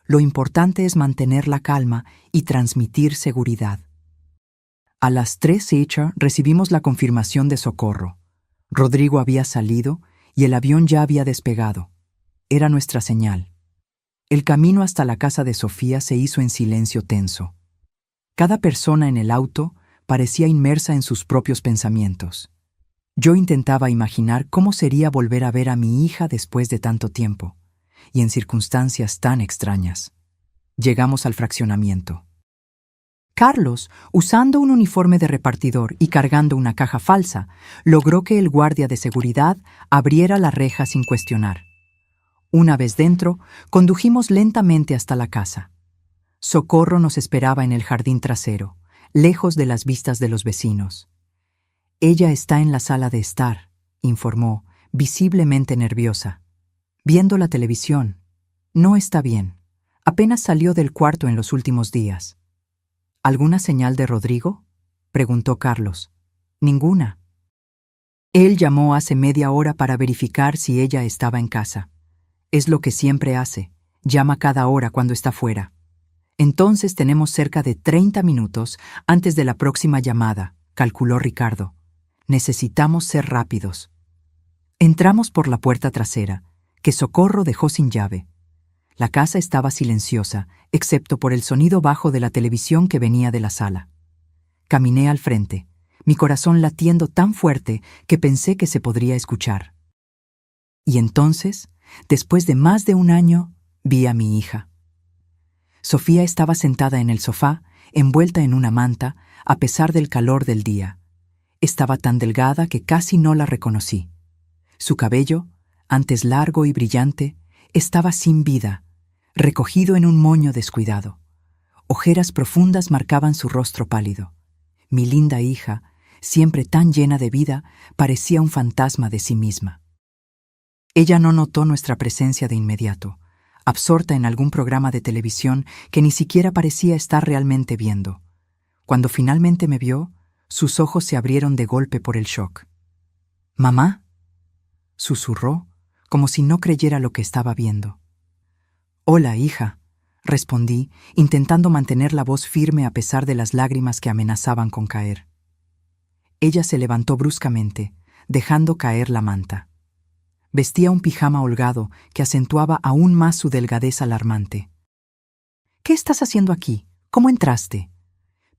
Lo importante es mantener la calma y transmitir seguridad». A las 3:08 recibimos la confirmación de Socorro. Rodrigo había salido y el avión ya había despegado. Era nuestra señal. El camino hasta la casa de Sofía se hizo en silencio tenso. Cada persona en el auto parecía inmersa en sus propios pensamientos. Yo intentaba imaginar cómo sería volver a ver a mi hija después de tanto tiempo, y en circunstancias tan extrañas. Llegamos al fraccionamiento. Carlos, usando un uniforme de repartidor y cargando una caja falsa, logró que el guardia de seguridad abriera la reja sin cuestionar. Una vez dentro, condujimos lentamente hasta la casa. Socorro nos esperaba en el jardín trasero, lejos de las vistas de los vecinos. «Ella está en la sala de estar», informó, visiblemente nerviosa. «Viendo la televisión. No está bien. Apenas salió del cuarto en los últimos días». «¿Alguna señal de Rodrigo?», preguntó Carlos. «Ninguna. Él llamó hace media hora para verificar si ella estaba en casa. Es lo que siempre hace. Llama cada hora cuando está fuera. Entonces tenemos cerca de 30 minutos antes de la próxima llamada», calculó Ricardo. «Necesitamos ser rápidos». Entramos por la puerta trasera, que Socorro dejó sin llave. La casa estaba silenciosa, excepto por el sonido bajo de la televisión que venía de la sala. Caminé al frente, mi corazón latiendo tan fuerte que pensé que se podría escuchar. Y entonces, después de más de un año, vi a mi hija. Sofía estaba sentada en el sofá, envuelta en una manta, a pesar del calor del día. Estaba tan delgada que casi no la reconocí. Su cabello, antes largo y brillante, estaba sin vida, recogido en un moño descuidado. Ojeras profundas marcaban su rostro pálido. Mi linda hija, siempre tan llena de vida, parecía un fantasma de sí misma. Ella no notó nuestra presencia de inmediato, absorta en algún programa de televisión que ni siquiera parecía estar realmente viendo. Cuando finalmente me vio, sus ojos se abrieron de golpe por el shock. «¿Mamá?», susurró, como si no creyera lo que estaba viendo. «Hola, hija», respondí, intentando mantener la voz firme a pesar de las lágrimas que amenazaban con caer. Ella se levantó bruscamente, dejando caer la manta. Vestía un pijama holgado que acentuaba aún más su delgadez alarmante. «¿Qué estás haciendo aquí? ¿Cómo entraste?».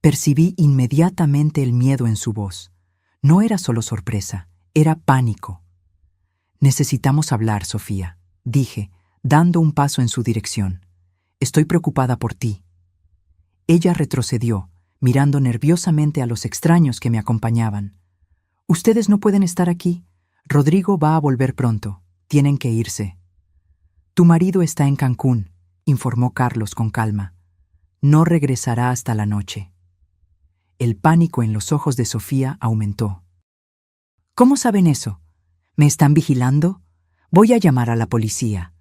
Percibí inmediatamente el miedo en su voz. No era solo sorpresa, era pánico. «Necesitamos hablar, Sofía», dije, dando un paso en su dirección. «Estoy preocupada por ti». Ella retrocedió, mirando nerviosamente a los extraños que me acompañaban. «Ustedes no pueden estar aquí. Rodrigo va a volver pronto. Tienen que irse». «Tu marido está en Cancún», informó Carlos con calma. «No regresará hasta la noche». El pánico en los ojos de Sofía aumentó. «¿Cómo saben eso? ¿Me están vigilando? Voy a llamar a la policía».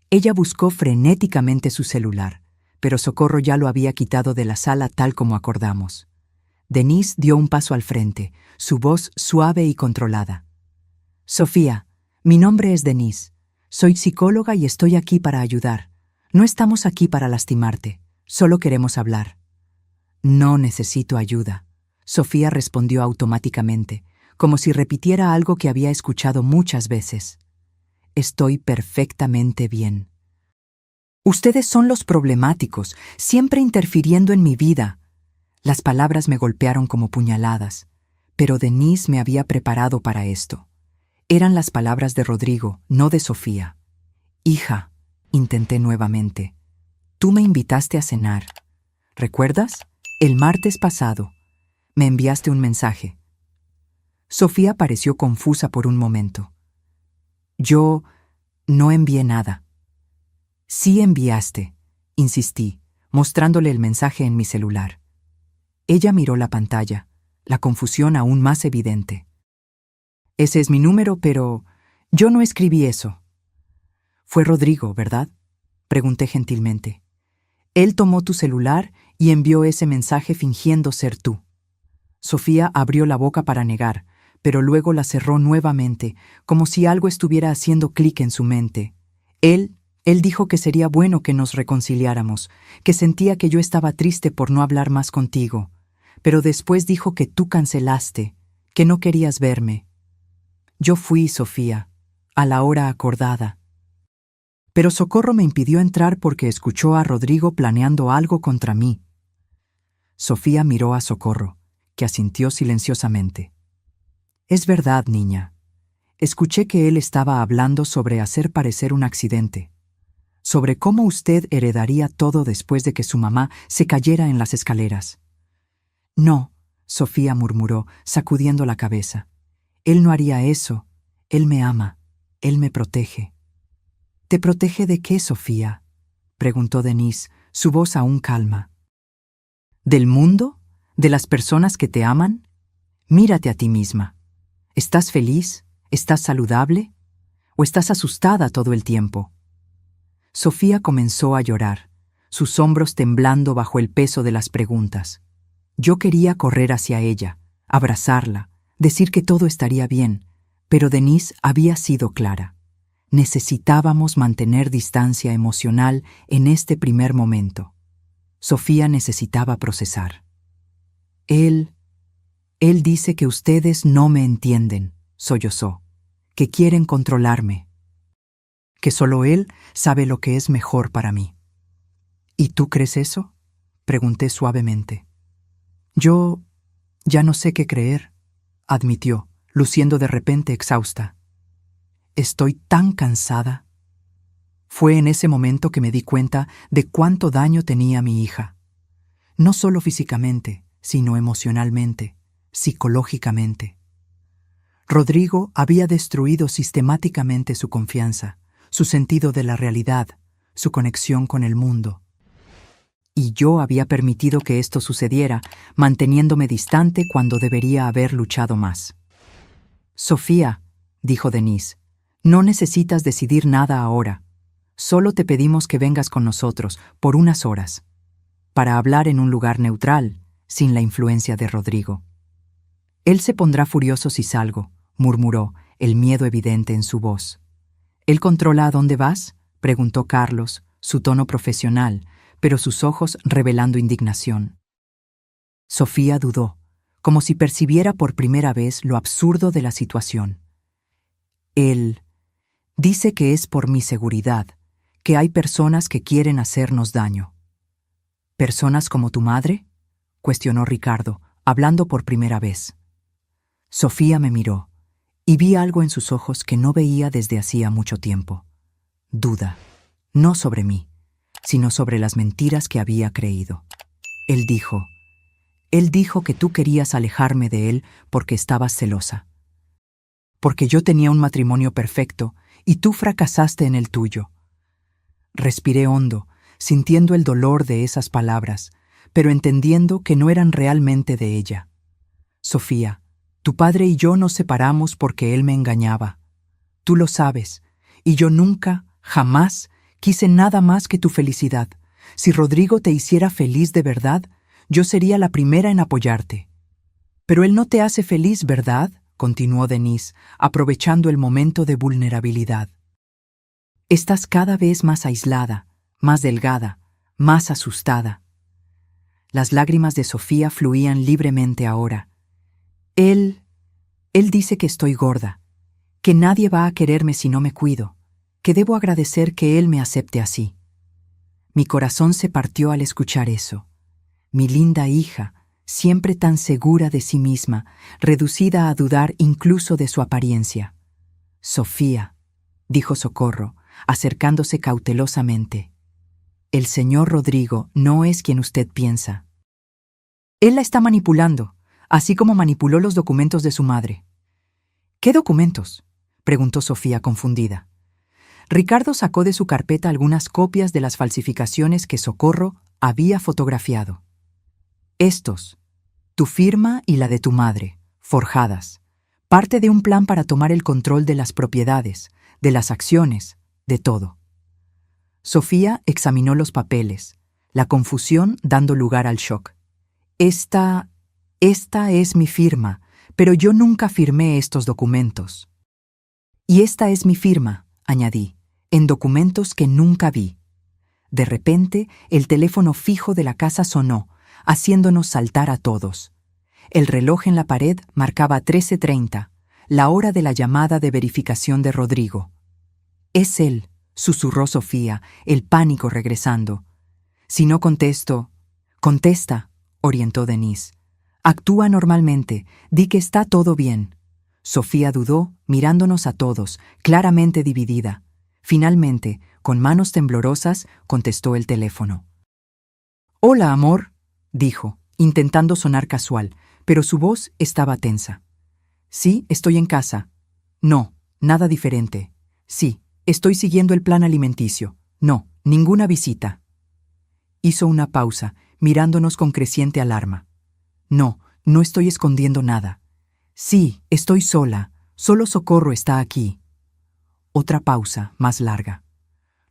Ella buscó frenéticamente su celular, pero Socorro ya lo había quitado de la sala tal como acordamos. Denise dio un paso al frente, su voz suave y controlada. «Sofía, mi nombre es Denise. Soy psicóloga y estoy aquí para ayudar. No estamos aquí para lastimarte, solo queremos hablar». «No necesito ayuda», Sofía respondió automáticamente, como si repitiera algo que había escuchado muchas veces. «Estoy perfectamente bien». «Ustedes son los problemáticos, siempre interfiriendo en mi vida». Las palabras me golpearon como puñaladas, pero Denise me había preparado para esto. Eran las palabras de Rodrigo, no de Sofía. «Hija», intenté nuevamente, «tú me invitaste a cenar. ¿Recuerdas? El martes pasado. Me enviaste un mensaje». Sofía pareció confusa por un momento. «Yo no envié nada». «Sí enviaste», insistí, mostrándole el mensaje en mi celular. Ella miró la pantalla, la confusión aún más evidente. «Ese es mi número, pero yo no escribí eso». «Fue Rodrigo, ¿verdad?», pregunté gentilmente. «Él tomó tu celular y envió ese mensaje fingiendo ser tú». Sofía abrió la boca para negar, pero luego la cerró nuevamente, como si algo estuviera haciendo clic en su mente. Él dijo que sería bueno que nos reconciliáramos, que sentía que yo estaba triste por no hablar más contigo, pero después dijo que tú cancelaste, que no querías verme. Yo fui, Sofía, a la hora acordada. Pero Socorro me impidió entrar porque escuchó a Rodrigo planeando algo contra mí. Sofía miró a Socorro, que asintió silenciosamente. «Es verdad, niña. Escuché que él estaba hablando sobre hacer parecer un accidente. sobre cómo usted heredaría todo después de que su mamá se cayera en las escaleras. No, Sofía murmuró, sacudiendo la cabeza. Él no haría eso. Él me ama. Él me protege. ¿Te protege de qué, Sofía?, preguntó Denise, su voz aún calma. ¿Del mundo? ¿De las personas que te aman? Mírate a ti misma. ¿Estás feliz? ¿Estás saludable? ¿O estás asustada todo el tiempo? Sofía comenzó a llorar, sus hombros temblando bajo el peso de las preguntas. Yo quería correr hacia ella, abrazarla, decir que todo estaría bien, pero Denise había sido clara. Necesitábamos mantener distancia emocional en este primer momento. Sofía necesitaba procesar. Él dice que ustedes no me entienden, sollozó, que quieren controlarme, que solo él sabe lo que es mejor para mí. ¿Y tú crees eso?, pregunté suavemente. Yo ya no sé qué creer, admitió, luciendo de repente exhausta. Estoy tan cansada. Fue en ese momento que me di cuenta de cuánto daño tenía mi hija. No solo físicamente, sino emocionalmente, psicológicamente. Rodrigo había destruido sistemáticamente su confianza, su sentido de la realidad, su conexión con el mundo. Y yo había permitido que esto sucediera, manteniéndome distante cuando debería haber luchado más. Sofía, dijo Denise, no necesitas decidir nada ahora. Solo te pedimos que vengas con nosotros por unas horas, para hablar en un lugar neutral, sin la influencia de Rodrigo. Él se pondrá furioso si salgo, murmuró, el miedo evidente en su voz. ¿Él controla a dónde vas?, preguntó Carlos, su tono profesional, pero sus ojos revelando indignación. Sofía dudó, como si percibiera por primera vez lo absurdo de la situación. Él dice que es por mi seguridad, que hay personas que quieren hacernos daño. ¿Personas como tu madre?, cuestionó Ricardo, hablando por primera vez. Sofía me miró, y vi algo en sus ojos que no veía desde hacía mucho tiempo. Duda, no sobre mí, sino sobre las mentiras que había creído. Él dijo que tú querías alejarme de él porque estabas celosa. Porque yo tenía un matrimonio perfecto y tú fracasaste en el tuyo. Respiré hondo, sintiendo el dolor de esas palabras, pero entendiendo que no eran realmente de ella. Sofía, tu padre y yo nos separamos porque él me engañaba. Tú lo sabes, y yo nunca, jamás, quise nada más que tu felicidad. Si Rodrigo te hiciera feliz de verdad, yo sería la primera en apoyarte. Pero él no te hace feliz, ¿verdad?, continuó Denise, aprovechando el momento de vulnerabilidad. Estás cada vez más aislada, más delgada, más asustada. Las lágrimas de Sofía fluían libremente ahora. Él dice que estoy gorda, que nadie va a quererme si no me cuido, que debo agradecer que él me acepte así. Mi corazón se partió al escuchar eso. Mi linda hija, siempre tan segura de sí misma, reducida a dudar incluso de su apariencia. Sofía, dijo Socorro, acercándose cautelosamente. El señor Rodrigo no es quien usted piensa. Él la está manipulando, así como manipuló los documentos de su madre. ¿Qué documentos?, preguntó Sofía confundida. Ricardo sacó de su carpeta algunas copias de las falsificaciones que Socorro había fotografiado. Estos, tu firma y la de tu madre, forjadas, parte de un plan para tomar el control de las propiedades, de las acciones, de todo. Sofía examinó los papeles, la confusión dando lugar al shock. Esta es mi firma, pero yo nunca firmé estos documentos. Y esta es mi firma, añadí, en documentos que nunca vi. De repente, el teléfono fijo de la casa sonó, haciéndonos saltar a todos. El reloj en la pared marcaba 13:30, la hora de la llamada de verificación de Rodrigo. Es él, susurró Sofía, el pánico regresando. Si no contesto, contesta, orientó Denise. Actúa normalmente, di que está todo bien. Sofía dudó, mirándonos a todos, claramente dividida. Finalmente, con manos temblorosas, contestó el teléfono. «Hola, amor», dijo, intentando sonar casual, pero su voz estaba tensa. «Sí, estoy en casa». «No, nada diferente». «Sí, estoy siguiendo el plan alimenticio». «No, ninguna visita». Hizo una pausa, mirándonos con creciente alarma. «No, no estoy escondiendo nada». «Sí, estoy sola. Solo Socorro está aquí». Otra pausa, más larga.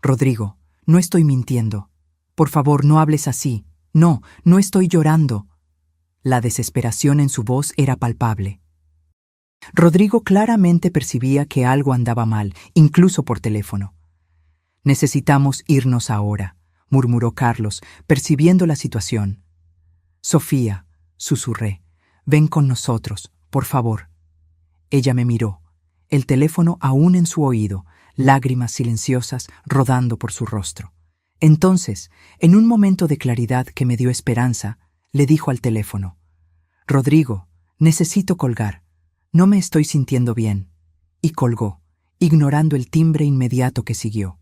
«Rodrigo, no estoy mintiendo. Por favor, no hables así. No, no estoy llorando». La desesperación en su voz era palpable. Rodrigo claramente percibía que algo andaba mal, incluso por teléfono. «Necesitamos irnos ahora», murmuró Carlos, percibiendo la situación. «Sofía», susurré, «ven con nosotros, por favor». Ella me miró, el teléfono aún en su oído, lágrimas silenciosas rodando por su rostro. Entonces, en un momento de claridad que me dio esperanza, le dijo al teléfono: «Rodrigo, necesito colgar. No me estoy sintiendo bien». Y colgó, ignorando el timbre inmediato que siguió.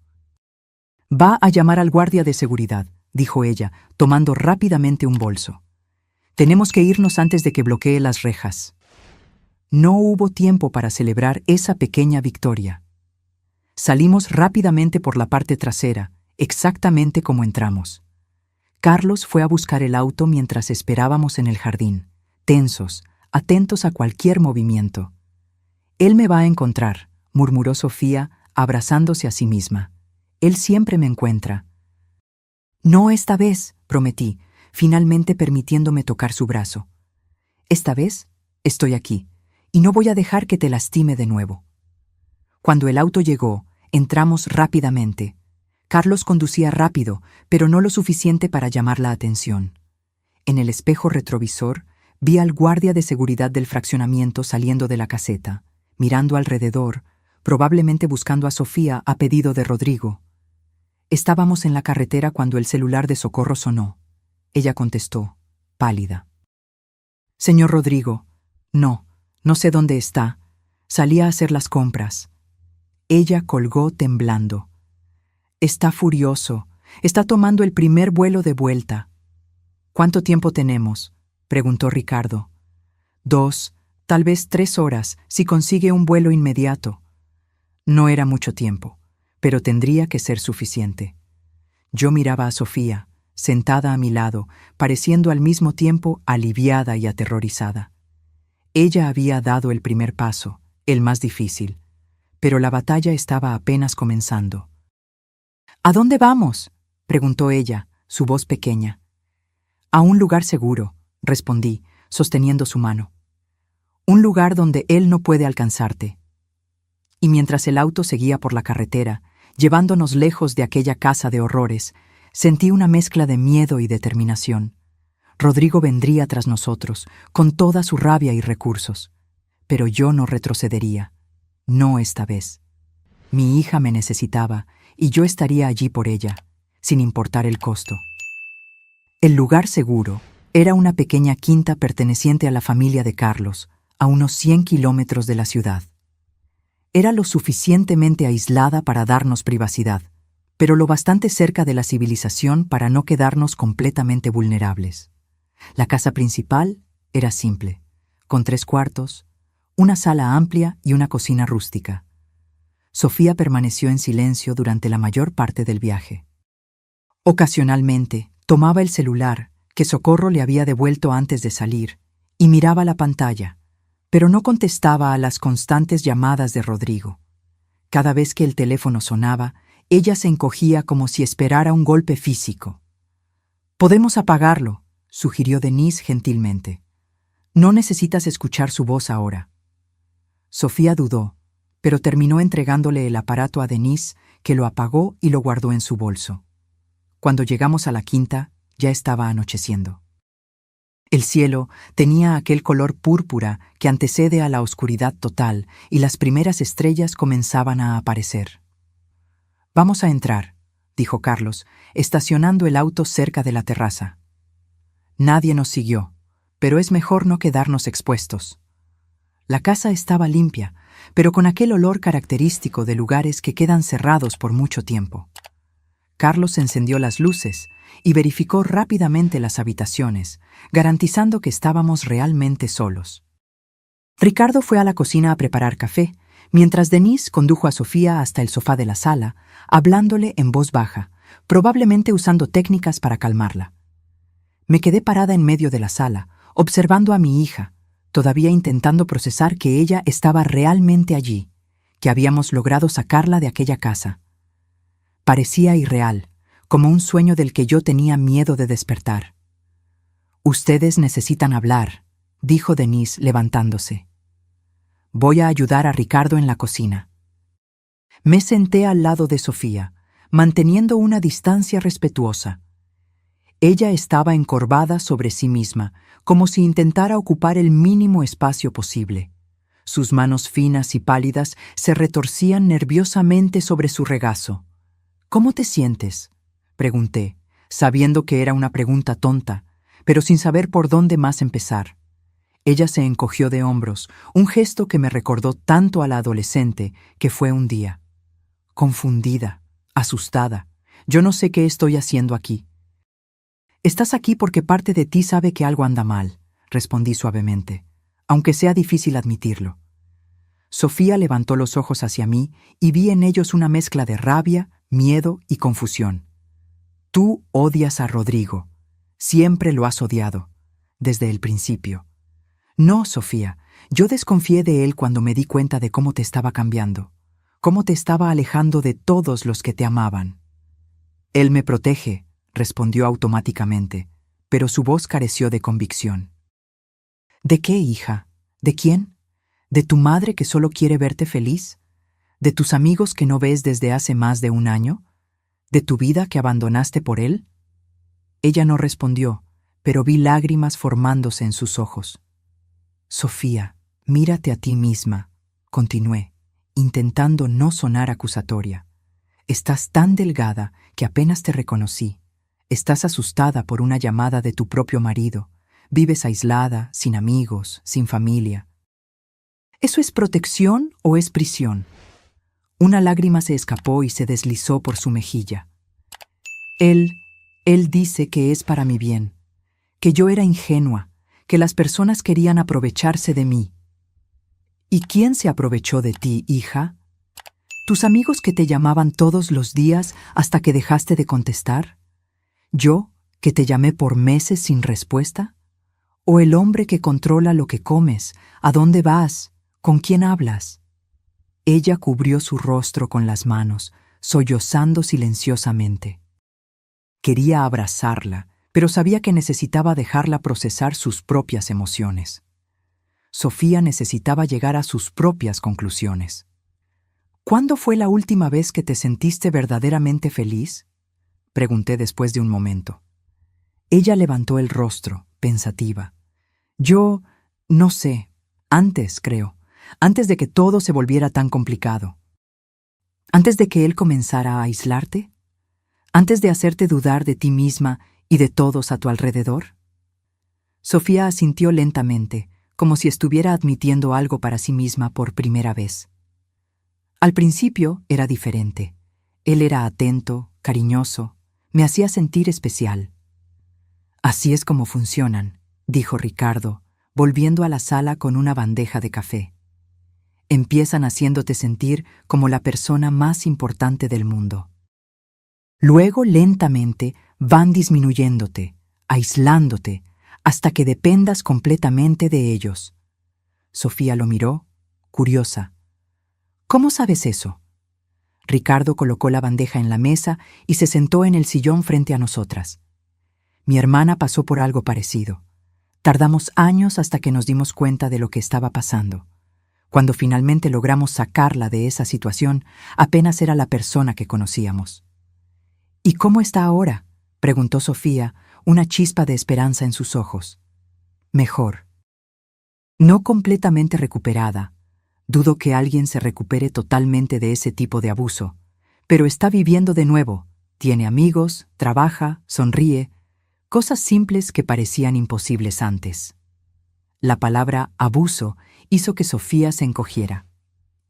«Va a llamar al guardia de seguridad», dijo ella, tomando rápidamente un bolso. «Tenemos que irnos antes de que bloquee las rejas». No hubo tiempo para celebrar esa pequeña victoria. Salimos rápidamente por la parte trasera, exactamente como entramos. Carlos fue a buscar el auto mientras esperábamos en el jardín, tensos, atentos a cualquier movimiento. «Él me va a encontrar», murmuró Sofía, abrazándose a sí misma. «Él siempre me encuentra». «No esta vez», prometí, finalmente permitiéndome tocar su brazo. «Esta vez estoy aquí, y no voy a dejar que te lastime de nuevo». Cuando el auto llegó, entramos rápidamente. Carlos conducía rápido, pero no lo suficiente para llamar la atención. En el espejo retrovisor, vi al guardia de seguridad del fraccionamiento saliendo de la caseta, mirando alrededor, probablemente buscando a Sofía a pedido de Rodrigo. Estábamos en la carretera cuando el celular de Socorro sonó. Ella contestó, pálida. «Señor Rodrigo, no sé dónde está. Salí a hacer las compras». Ella colgó temblando. «Está furioso. Está tomando el primer vuelo de vuelta». «¿Cuánto tiempo tenemos?», preguntó Ricardo. 2, tal vez 3 horas, si consigue un vuelo inmediato». No era mucho tiempo, pero tendría que ser suficiente. Yo miraba a Sofía, sentada a mi lado, pareciendo al mismo tiempo aliviada y aterrorizada. Ella había dado el primer paso, el más difícil, pero la batalla estaba apenas comenzando. «¿A dónde vamos?», preguntó ella, su voz pequeña. «A un lugar seguro», respondí, sosteniendo su mano. «Un lugar donde él no puede alcanzarte». Y mientras el auto seguía por la carretera, llevándonos lejos de aquella casa de horrores, sentí una mezcla de miedo y determinación. Rodrigo vendría tras nosotros, con toda su rabia y recursos. Pero yo no retrocedería. No esta vez. Mi hija me necesitaba, y yo estaría allí por ella, sin importar el costo. El lugar seguro era una pequeña quinta perteneciente a la familia de Carlos, a unos 100 kilómetros de la ciudad. Era lo suficientemente aislada para darnos privacidad, pero lo bastante cerca de la civilización para no quedarnos completamente vulnerables. La casa principal era simple, con 3 cuartos, una sala amplia y una cocina rústica. Sofía permaneció en silencio durante la mayor parte del viaje. Ocasionalmente, tomaba el celular, que Socorro le había devuelto antes de salir, y miraba la pantalla, pero no contestaba a las constantes llamadas de Rodrigo. Cada vez que el teléfono sonaba, ella se encogía como si esperara un golpe físico. «Podemos apagarlo», sugirió Denise gentilmente. «No necesitas escuchar su voz ahora». Sofía dudó, pero terminó entregándole el aparato a Denise, que lo apagó y lo guardó en su bolso. Cuando llegamos a la quinta, ya estaba anocheciendo. El cielo tenía aquel color púrpura que antecede a la oscuridad total y las primeras estrellas comenzaban a aparecer. «Vamos a entrar», dijo Carlos, estacionando el auto cerca de la terraza. Nadie nos siguió, pero es mejor no quedarnos expuestos. La casa estaba limpia, pero con aquel olor característico de lugares que quedan cerrados por mucho tiempo. Carlos encendió las luces y verificó rápidamente las habitaciones, garantizando que estábamos realmente solos. Ricardo fue a la cocina a preparar café, mientras Denise condujo a Sofía hasta el sofá de la sala, hablándole en voz baja, probablemente usando técnicas para calmarla. Me quedé parada en medio de la sala, observando a mi hija, todavía intentando procesar que ella estaba realmente allí, que habíamos logrado sacarla de aquella casa. Parecía irreal, como un sueño del que yo tenía miedo de despertar. «Ustedes necesitan hablar», dijo Denise levantándose. «Voy a ayudar a Ricardo en la cocina». Me senté al lado de Sofía, manteniendo una distancia respetuosa. Ella estaba encorvada sobre sí misma, como si intentara ocupar el mínimo espacio posible. Sus manos finas y pálidas se retorcían nerviosamente sobre su regazo. «¿Cómo te sientes?», pregunté, sabiendo que era una pregunta tonta, pero sin saber por dónde más empezar. Ella se encogió de hombros, un gesto que me recordó tanto a la adolescente que fue un día. Confundida, asustada. «Yo no sé qué estoy haciendo aquí». «Estás aquí porque parte de ti sabe que algo anda mal», respondí suavemente, aunque sea difícil admitirlo. Sofía levantó los ojos hacia mí y vi en ellos una mezcla de rabia, miedo y confusión. «Tú odias a Rodrigo. Siempre lo has odiado. Desde el principio». «No, Sofía, yo desconfié de él cuando me di cuenta de cómo te estaba cambiando, cómo te estaba alejando de todos los que te amaban». «Él me protege», respondió automáticamente, pero su voz careció de convicción. «¿De qué, hija? ¿De quién? ¿De tu madre que solo quiere verte feliz? ¿De tus amigos que no ves desde hace más de un año? ¿De tu vida que abandonaste por él?». Ella no respondió, pero vi lágrimas formándose en sus ojos. «Sofía, mírate a ti misma», continué, intentando no sonar acusatoria. «Estás tan delgada que apenas te reconocí. Estás asustada por una llamada de tu propio marido. Vives aislada, sin amigos, sin familia. ¿Eso es protección o es prisión?». Una lágrima se escapó y se deslizó por su mejilla. Él dice que es para mi bien, que yo era ingenua, que las personas querían aprovecharse de mí». «¿Y quién se aprovechó de ti, hija? ¿Tus amigos que te llamaban todos los días hasta que dejaste de contestar? ¿Yo, que te llamé por meses sin respuesta? ¿O el hombre que controla lo que comes, a dónde vas, con quién hablas?». Ella cubrió su rostro con las manos, sollozando silenciosamente. Quería abrazarla, pero sabía que necesitaba dejarla procesar sus propias emociones. Sofía necesitaba llegar a sus propias conclusiones. «¿Cuándo fue la última vez que te sentiste verdaderamente feliz?», pregunté después de un momento. Ella levantó el rostro, pensativa. «Yo, no sé, antes, creo, antes de que todo se volviera tan complicado. Antes de que él comenzara a aislarte, antes de hacerte dudar de ti misma y de todos a tu alrededor». Sofía asintió lentamente, como si estuviera admitiendo algo para sí misma por primera vez. Al principio era diferente. Él era atento, cariñoso, me hacía sentir especial. «Así es como funcionan», dijo Ricardo, volviendo a la sala con una bandeja de café. «Empiezan haciéndote sentir como la persona más importante del mundo. Luego, lentamente, van disminuyéndote, aislándote, hasta que dependas completamente de ellos». Sofía lo miró, curiosa. «¿Cómo sabes eso?». Ricardo colocó la bandeja en la mesa y se sentó en el sillón frente a nosotras. «Mi hermana pasó por algo parecido. Tardamos años hasta que nos dimos cuenta de lo que estaba pasando. Cuando finalmente logramos sacarla de esa situación, apenas era la persona que conocíamos». «¿Y cómo está ahora?», preguntó Sofía, una chispa de esperanza en sus ojos. «Mejor. No completamente recuperada. Dudo que alguien se recupere totalmente de ese tipo de abuso, pero está viviendo de nuevo. Tiene amigos, trabaja, sonríe, cosas simples que parecían imposibles antes». La palabra abuso hizo que Sofía se encogiera.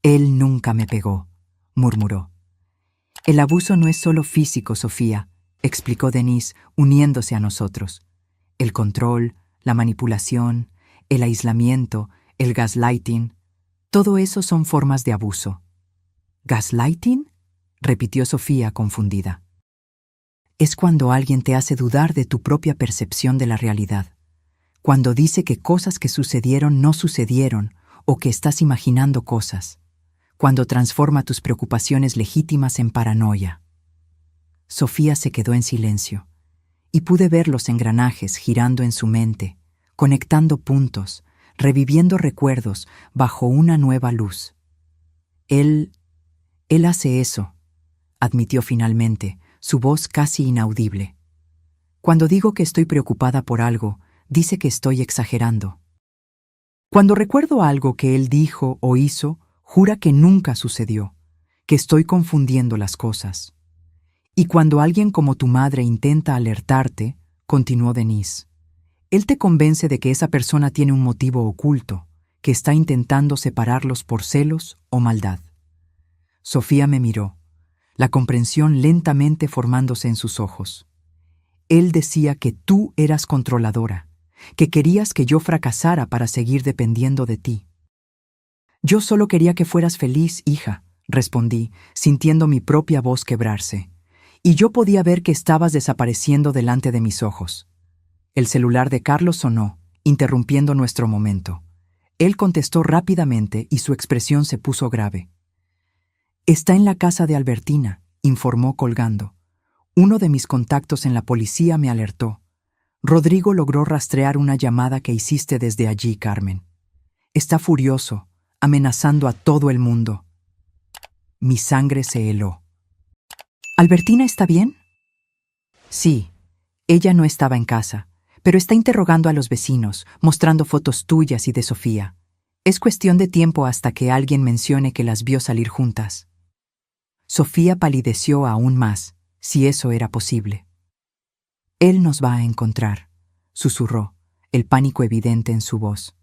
Él nunca me pegó, murmuró. El abuso no es solo físico, Sofía, explicó Denise, uniéndose a nosotros. El control, la manipulación, el aislamiento, el gaslighting, todo eso son formas de abuso. ¿Gaslighting?, repitió Sofía confundida. Es cuando alguien te hace dudar de tu propia percepción de la realidad. Cuando dice que cosas que sucedieron no sucedieron o que estás imaginando cosas. Cuando transforma tus preocupaciones legítimas en paranoia. Sofía se quedó en silencio y pude ver los engranajes girando en su mente, conectando puntos, reviviendo recuerdos bajo una nueva luz. Él hace eso, admitió finalmente, su voz casi inaudible. Cuando digo que estoy preocupada por algo, dice que estoy exagerando. Cuando recuerdo algo que él dijo o hizo, jura que nunca sucedió, que estoy confundiendo las cosas. Y cuando alguien como tu madre intenta alertarte, continuó Denise, él te convence de que esa persona tiene un motivo oculto, que está intentando separarlos por celos o maldad. Sofía me miró, la comprensión lentamente formándose en sus ojos. Él decía que tú eras controladora, que querías que yo fracasara para seguir dependiendo de ti. Yo solo quería que fueras feliz, hija, respondí, sintiendo mi propia voz quebrarse. Y yo podía ver que estabas desapareciendo delante de mis ojos. El celular de Carlos sonó, interrumpiendo nuestro momento. Él contestó rápidamente y su expresión se puso grave. Está en la casa de Albertina, informó colgando. Uno de mis contactos en la policía me alertó. Rodrigo logró rastrear una llamada que hiciste desde allí, Carmen. Está furioso, amenazando a todo el mundo. Mi sangre se heló. ¿Albertina está bien? Sí, ella no estaba en casa, pero está interrogando a los vecinos, mostrando fotos tuyas y de Sofía. Es cuestión de tiempo hasta que alguien mencione que las vio salir juntas. Sofía palideció aún más, si eso era posible. Él nos va a encontrar, susurró, el pánico evidente en su voz.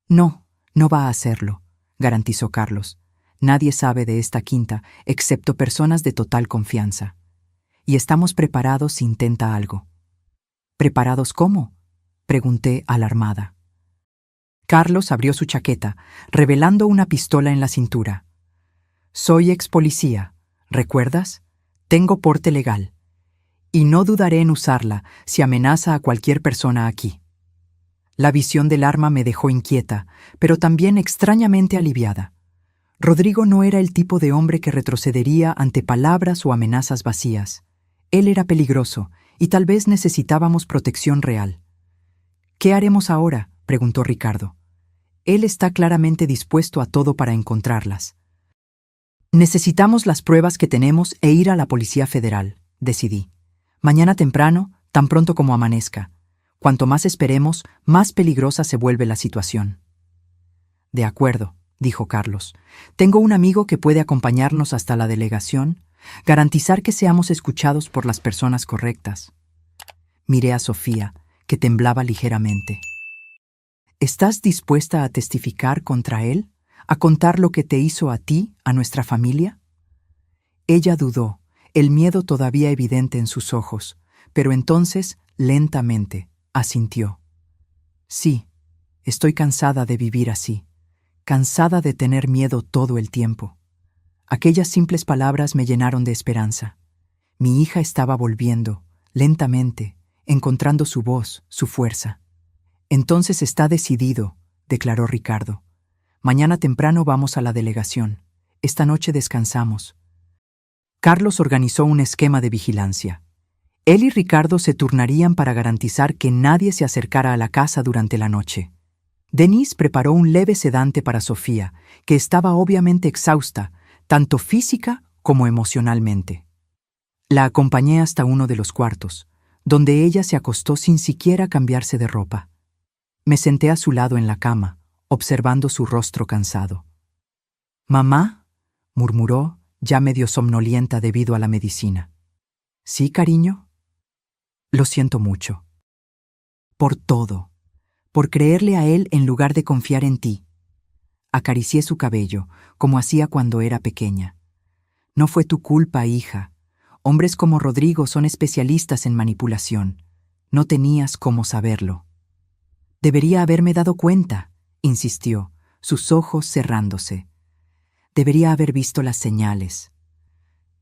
No, no va a hacerlo, garantizó Carlos. Nadie sabe de esta quinta, excepto personas de total confianza. Y estamos preparados si intenta algo. ¿Preparados cómo?, pregunté alarmada. Carlos abrió su chaqueta, revelando una pistola en la cintura. Soy ex policía, ¿recuerdas? Tengo porte legal. Y no dudaré en usarla si amenaza a cualquier persona aquí. La visión del arma me dejó inquieta, pero también extrañamente aliviada. Rodrigo no era el tipo de hombre que retrocedería ante palabras o amenazas vacías. Él era peligroso, y tal vez necesitábamos protección real. ¿Qué haremos ahora?, preguntó Ricardo. Él está claramente dispuesto a todo para encontrarlas. Necesitamos las pruebas que tenemos e ir a la Policía Federal, decidí. Mañana temprano, tan pronto como amanezca. Cuanto más esperemos, más peligrosa se vuelve la situación. De acuerdo, dijo Carlos. Tengo un amigo que puede acompañarnos hasta la delegación, garantizar que seamos escuchados por las personas correctas. Miré a Sofía, que temblaba ligeramente. ¿Estás dispuesta a testificar contra él? ¿A contar lo que te hizo a ti, a nuestra familia? Ella dudó, el miedo todavía evidente en sus ojos, pero entonces, lentamente, asintió. Sí, estoy cansada de vivir así, cansada de tener miedo todo el tiempo. Aquellas simples palabras me llenaron de esperanza. Mi hija estaba volviendo, lentamente, encontrando su voz, su fuerza. Entonces está decidido, declaró Ricardo. Mañana temprano vamos a la delegación. Esta noche descansamos. Carlos organizó un esquema de vigilancia. Él y Ricardo se turnarían para garantizar que nadie se acercara a la casa durante la noche. Denise preparó un leve sedante para Sofía, que estaba obviamente exhausta, tanto física como emocionalmente. La acompañé hasta uno de los cuartos, donde ella se acostó sin siquiera cambiarse de ropa. Me senté a su lado en la cama, observando su rostro cansado. «¿Mamá?», murmuró, ya medio somnolienta debido a la medicina. «¿Sí, cariño?» «Lo siento mucho. Por todo. Por creerle a él en lugar de confiar en ti. Acaricié su cabello, como hacía cuando era pequeña. No fue tu culpa, hija. Hombres como Rodrigo son especialistas en manipulación. No tenías cómo saberlo. Debería haberme dado cuenta, insistió, sus ojos cerrándose. Debería haber visto las señales.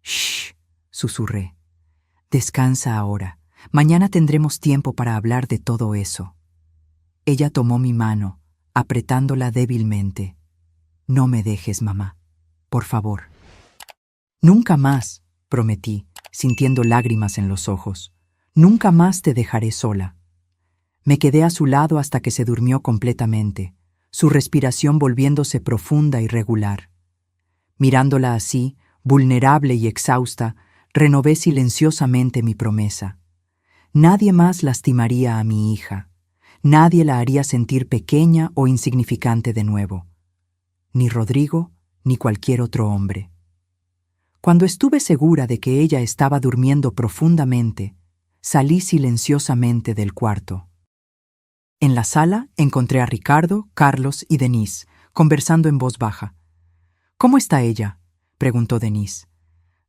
Shh, susurré. Descansa ahora. Mañana tendremos tiempo para hablar de todo eso. Ella tomó mi mano, apretándola débilmente. No me dejes, mamá. Por favor. Nunca más, prometí, sintiendo lágrimas en los ojos. Nunca más te dejaré sola. Me quedé a su lado hasta que se durmió completamente, su respiración volviéndose profunda y regular. Mirándola así, vulnerable y exhausta, renové silenciosamente mi promesa. Nadie más lastimaría a mi hija. Nadie la haría sentir pequeña o insignificante de nuevo. Ni Rodrigo, ni cualquier otro hombre. Cuando estuve segura de que ella estaba durmiendo profundamente, salí silenciosamente del cuarto. En la sala encontré a Ricardo, Carlos y Denise, conversando en voz baja. «¿Cómo está ella?», preguntó Denise.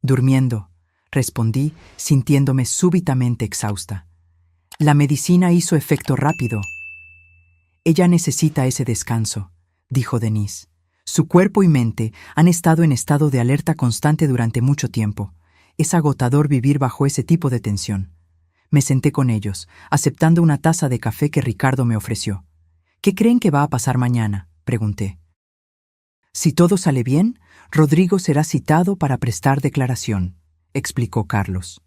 «Durmiendo», respondí, sintiéndome súbitamente exhausta. «La medicina hizo efecto rápido». «Ella necesita ese descanso», dijo Denise. «Su cuerpo y mente han estado en estado de alerta constante durante mucho tiempo. Es agotador vivir bajo ese tipo de tensión». Me senté con ellos, aceptando una taza de café que Ricardo me ofreció. «¿Qué creen que va a pasar mañana?», pregunté. «Si todo sale bien, Rodrigo será citado para prestar declaración», explicó Carlos.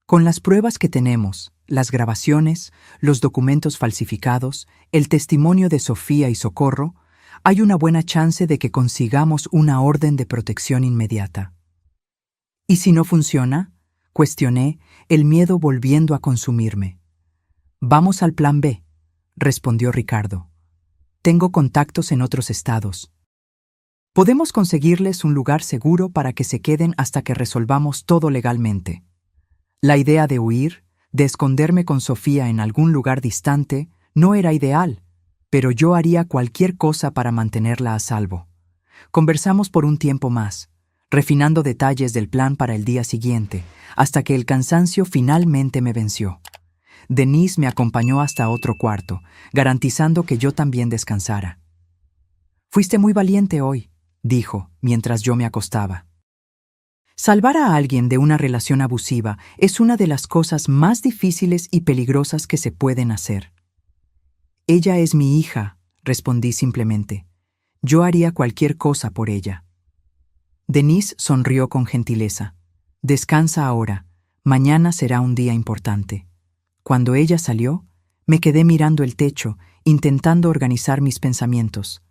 «Con las pruebas que tenemos, las grabaciones, los documentos falsificados, el testimonio de Sofía y Socorro, hay una buena chance de que consigamos una orden de protección inmediata». «¿Y si no funciona?», cuestioné, el miedo volviendo a consumirme. «Vamos al plan B», respondió Ricardo. «Tengo contactos en otros estados. Podemos conseguirles un lugar seguro para que se queden hasta que resolvamos todo legalmente». La idea de huir, de esconderme con Sofía en algún lugar distante, no era ideal, pero yo haría cualquier cosa para mantenerla a salvo. Conversamos por un tiempo más, refinando detalles del plan para el día siguiente, hasta que el cansancio finalmente me venció. Denise me acompañó hasta otro cuarto, garantizando que yo también descansara. «Fuiste muy valiente hoy», dijo, mientras yo me acostaba. Salvar a alguien de una relación abusiva es una de las cosas más difíciles y peligrosas que se pueden hacer. «Ella es mi hija», respondí simplemente. «Yo haría cualquier cosa por ella». Denise sonrió con gentileza. «Descansa ahora. Mañana será un día importante». Cuando ella salió, me quedé mirando el techo, intentando organizar mis pensamientos.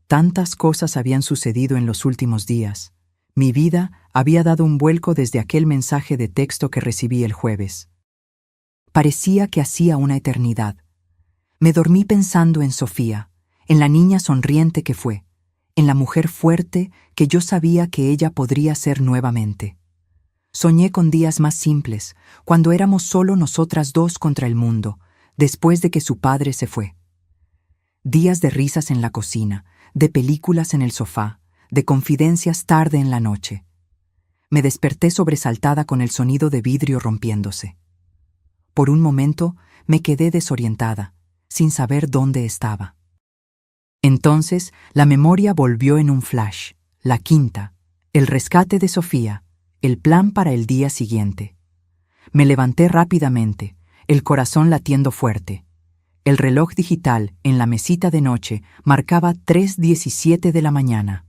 Tantas cosas habían sucedido en los últimos días. Mi vida había dado un vuelco desde aquel mensaje de texto que recibí el jueves. Parecía que hacía una eternidad. Me dormí pensando en Sofía, en la niña sonriente que fue, en la mujer fuerte que yo sabía que ella podría ser nuevamente. Soñé con días más simples, cuando éramos solo nosotras dos contra el mundo, después de que su padre se fue. Días de risas en la cocina, de películas en el sofá, de confidencias tarde en la noche. Me desperté sobresaltada con el sonido de vidrio rompiéndose. Por un momento me quedé desorientada, sin saber dónde estaba. Entonces la memoria volvió en un flash, la quinta, el rescate de Sofía, el plan para el día siguiente. Me levanté rápidamente, el corazón latiendo fuerte. El reloj digital en la mesita de noche marcaba 3:17 de la mañana.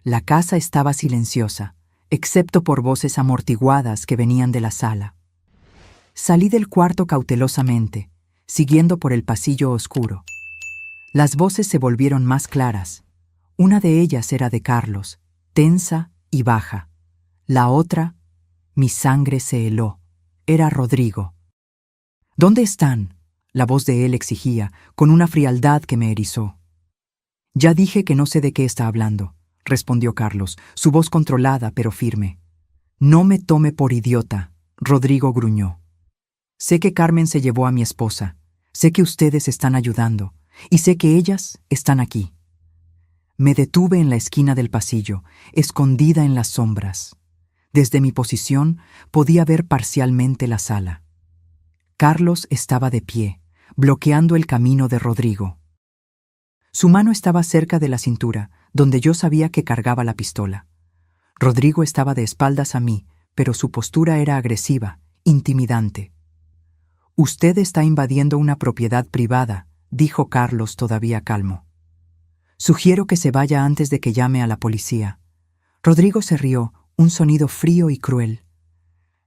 La casa estaba silenciosa, excepto por voces amortiguadas que venían de la sala. Salí del cuarto cautelosamente, siguiendo por el pasillo oscuro. Las voces se volvieron más claras. Una de ellas era de Carlos, tensa y baja. La otra, mi sangre se heló, era Rodrigo. «¿Dónde están?», la voz de él exigía, con una frialdad que me erizó. «Ya dije que no sé de qué está hablando», respondió Carlos, su voz controlada pero firme. «No me tome por idiota», Rodrigo gruñó. «Sé que Carmen se llevó a mi esposa, sé que ustedes están ayudando, y sé que ellas están aquí». Me detuve en la esquina del pasillo, escondida en las sombras. Desde mi posición podía ver parcialmente la sala. Carlos estaba de pie, bloqueando el camino de Rodrigo. Su mano estaba cerca de la cintura, donde yo sabía que cargaba la pistola. Rodrigo estaba de espaldas a mí, pero su postura era agresiva, intimidante. «Usted está invadiendo una propiedad privada», dijo Carlos todavía calmo. «Sugiero que se vaya antes de que llame a la policía». Rodrigo se rió, un sonido frío y cruel.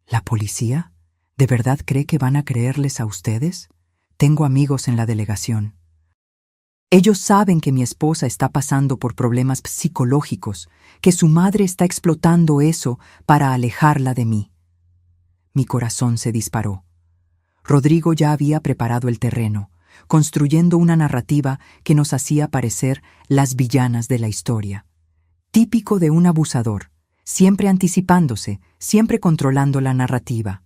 «¿La policía? ¿De verdad cree que van a creerles a ustedes? Tengo amigos en la delegación. Ellos saben que mi esposa está pasando por problemas psicológicos, que su madre está explotando eso para alejarla de mí». Mi corazón se disparó. Rodrigo ya había preparado el terreno, construyendo una narrativa que nos hacía parecer las villanas de la historia. Típico de un abusador, siempre anticipándose, siempre controlando la narrativa.